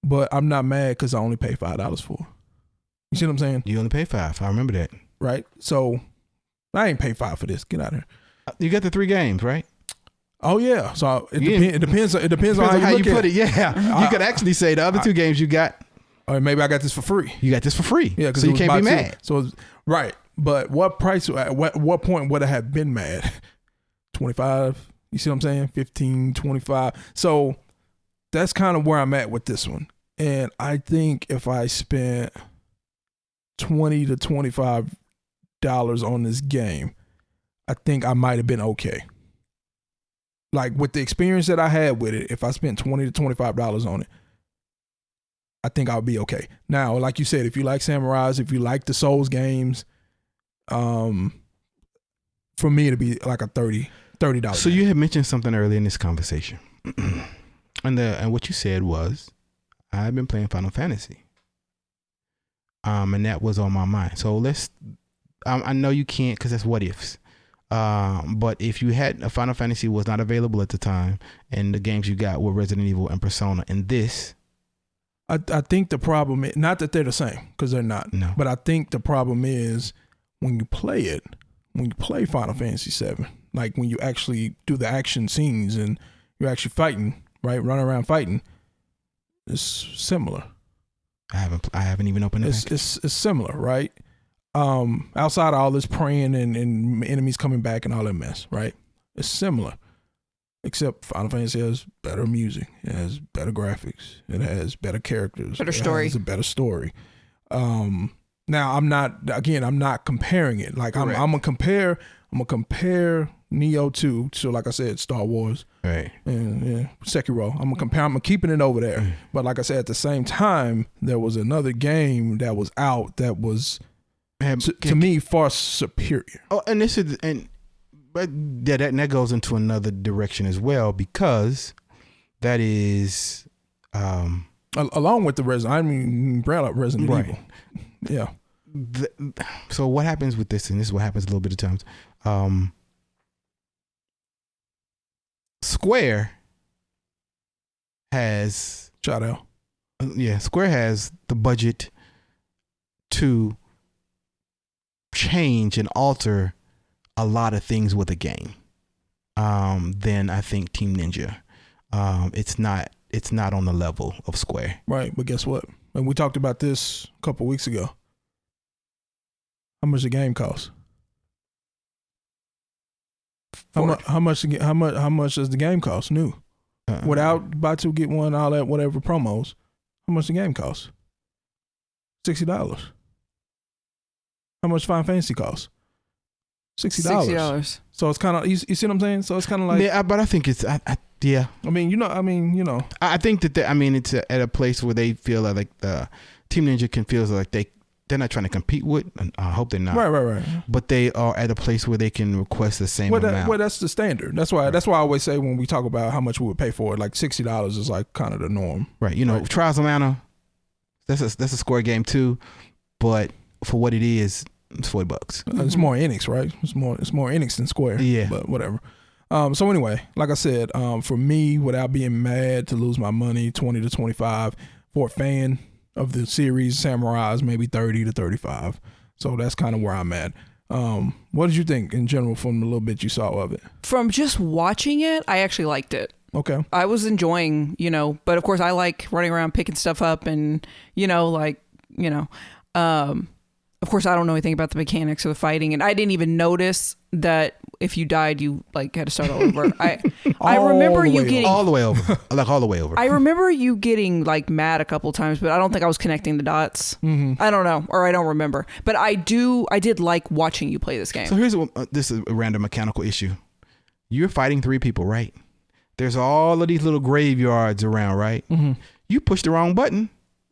but I'm not mad because I only paid $5 for it. You see what I'm saying? You only paid $5. I remember that. Right. So I ain't paid $5 for this. Get out of here. You got the 3 games, right? Oh yeah. So it depends on how you put it. Yeah. You could actually say the other 2 games you got. Or maybe I got this for free. You got this for free. Yeah, so you can't be mad. So it's, right. But what price, at what point would I have been mad? 25? You see what I'm saying? 15, 25. So that's kind of where I'm at with this one. And I think if I spent $20 to $25 on this game, I think I might have been okay. Like with the experience that I had with it, if I spent $20 to $25 on it, I think I'll be okay. Now, like you said, if you like Samurais, if you like the Souls games, for me to be like a $30. So you had mentioned something earlier in this conversation, and what you said was, I've been playing Final Fantasy, and that was on my mind. So let's. I know you can't because that's what ifs. But if you had a Final Fantasy was not available at the time, and the games you got were Resident Evil and Persona, and this. I think the problem is not that they're the same, because they're not. No. But I think the problem is when you play Final Fantasy VII, like when you actually do the action scenes and you're actually fighting, right, running around fighting, it's similar. I haven't even opened it. It's similar, right? Outside of all this praying and enemies coming back and all that mess, right? It's similar. Except Final Fantasy has better music, it has better graphics, it has better characters, better story. It has a better story. Now I'm not comparing it. Like I'm gonna compare Nioh 2 to, like I said, Star Wars, right? And Sekiro. I'm keeping it over there. But like I said, at the same time, there was another game that was out that was to me far superior. Oh, and this is But yeah, that goes into another direction as well, because that is along with the Resident. I mean, brought up Resident Evil. Yeah. So what happens with this, and this is what happens a little bit of times. Square has shout out. Square has the budget to change and alter a lot of things with a game than I think Team Ninja. It's not on the level of Square. Right, but guess what? And we talked about this a couple weeks ago. How much the game cost? How much does the game cost new? Without buy two get one, all that whatever promos. How much the game cost? $60. How much Final Fantasy cost? $60. So it's kind of you see what I'm saying? So it's kind of like but I think it's yeah. I mean. I think that it's at a place where they feel like the Team Ninja can feel like they're not trying to compete with. And I hope they're not. Right. But they are at a place where they can request the same amount. Well, that's the standard. That's why I always say when we talk about how much we would pay for it, like $60 is like kind of the norm. Right. Right. Trials of Mana, that's a Square game too, but for what it is, it's $40. It's more ANX, right? It's more ANX than Square. Yeah. But whatever. So anyway, like I said, for me, without being mad to lose my money, 20 to 25. For a fan of the series, Samurais, maybe 30 to 35. So that's kind of where I'm at. What did you think in general from the little bit you saw of it? From just watching it, I actually liked it. Okay. I was enjoying, but of course I like running around picking stuff up and, of course, I don't know anything about the mechanics of the fighting, and I didn't even notice that if you died, you had to start all over. I remember you getting all the way over, all the way over. I remember you getting mad a couple times, but I don't think I was connecting the dots. Mm-hmm. I don't know, or I don't remember. But I did like watching you play this game. So here's this is a random mechanical issue. You're fighting 3 people, right? There's all of these little graveyards around, right? Mm-hmm. You push the wrong button.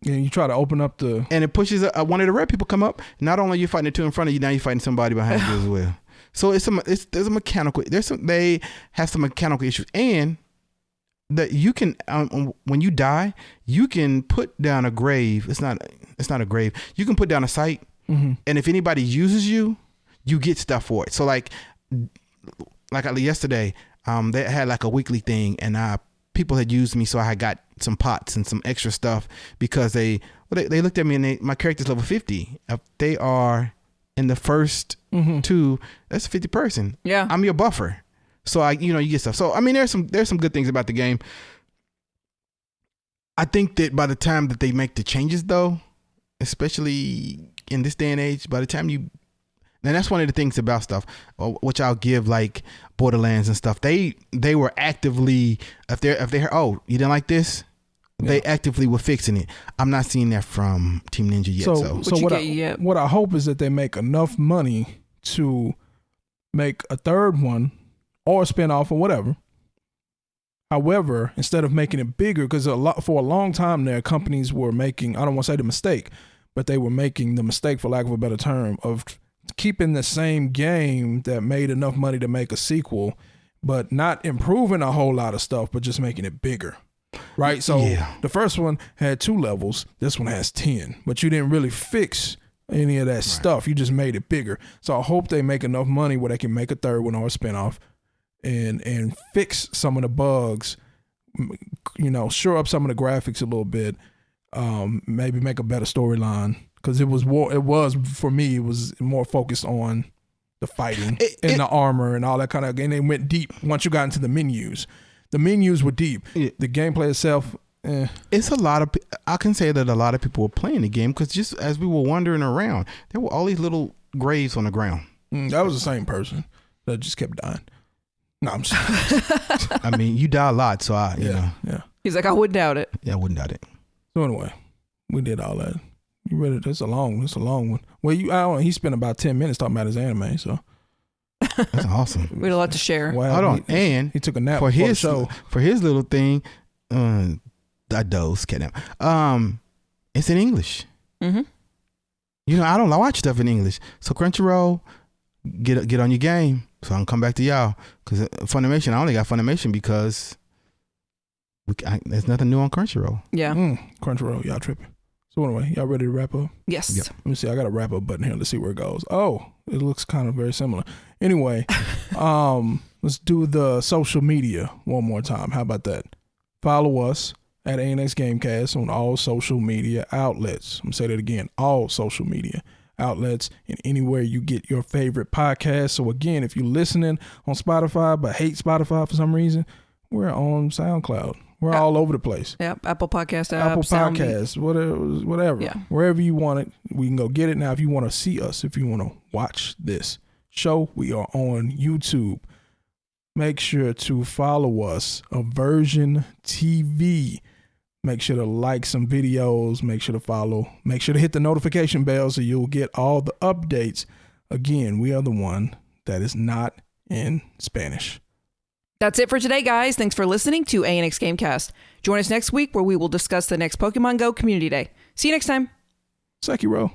And you try to open up and it pushes one of the red people come up. Not only are you fighting the 2 in front of you, now you're fighting somebody behind you as well. So there's a mechanical. They have some mechanical issues, and that you can when you die, you can put down a grave. It's not a grave. You can put down a site, mm-hmm. and if anybody uses you get stuff for it. So like yesterday, they had a weekly thing, and people had used me, so I had got some pots and some extra stuff because they looked at me and my character's level 50. If they are in the first mm-hmm. 2, that's a 50 person. Yeah, I'm your buffer, so you get stuff. So I mean, there's some good things about the game. I think that by the time that they make the changes, though, especially in this day and age, by the time and that's one of the things about stuff, which I'll give like Borderlands and stuff. They were actively, if they heard, oh, you didn't like this, they actively were fixing it. I'm not seeing that from Team Ninja yet. So what I hope is that they make enough money to make a third one or a spinoff or whatever. However, instead of making it bigger, because for a long time there, companies were making, I don't want to say the mistake, but they were making the mistake, for lack of a better term, of keeping the same game that made enough money to make a sequel, but not improving a whole lot of stuff, but just making it bigger. Right? So the first one had 2 levels. This one has 10, but you didn't really fix any of that stuff. You just made it bigger. So I hope they make enough money where they can make a third one or a spinoff and fix some of the bugs, shore up some of the graphics a little bit, maybe make a better storyline. Because it was for me, it was more focused on the fighting and the armor and all that kind of, and they went deep once you got into the menus. The menus were deep. The gameplay itself, It's a lot of, I can say that a lot of people were playing the game because just as we were wandering around, there were all these little graves on the ground. That was the same person that just kept dying. No, I'm just I mean, you die a lot, so Yeah. He's like, I wouldn't doubt it. Yeah, I wouldn't doubt it. So anyway, we did all that. You ready? It's a long one. Well, he spent about 10 minutes talking about his anime, so. That's awesome. We had a lot to share. Well, hold on. And he took a nap for before his the show. For his little thing, I dozed, catnap. It's in English. Mm-hmm. I don't watch stuff in English. So Crunchyroll, get on your game so I can come back to y'all. Because Funimation, I only got Funimation because there's nothing new on Crunchyroll. Yeah. Crunchyroll, y'all tripping. So anyway, y'all ready to wrap up? Yes. Yep. Let me see. I got a wrap up button here. Let's see where it goes. Oh, it looks kind of very similar. Anyway, let's do the social media one more time. How about that? Follow us at ANX Gamecast on all social media outlets. I'm going to say that again. All social media outlets and anywhere you get your favorite podcast. So again, if you're listening on Spotify but hate Spotify for some reason, we're on SoundCloud. We're all over the place. Yep. Apple Podcast app. Apple Podcasts, whatever. Yeah. Wherever you want it, we can go get it. Now, if you want to see us, if you want to watch this show, we are on YouTube. Make sure to follow us, AVersion TV. Make sure to like some videos. Make sure to follow. Make sure to hit the notification bell so you'll get all the updates. Again, we are the one that is not in Spanish. That's it for today, guys. Thanks for listening to ANX Gamecast. Join us next week where we will discuss the next Pokemon Go Community Day. See you next time. Sekiro.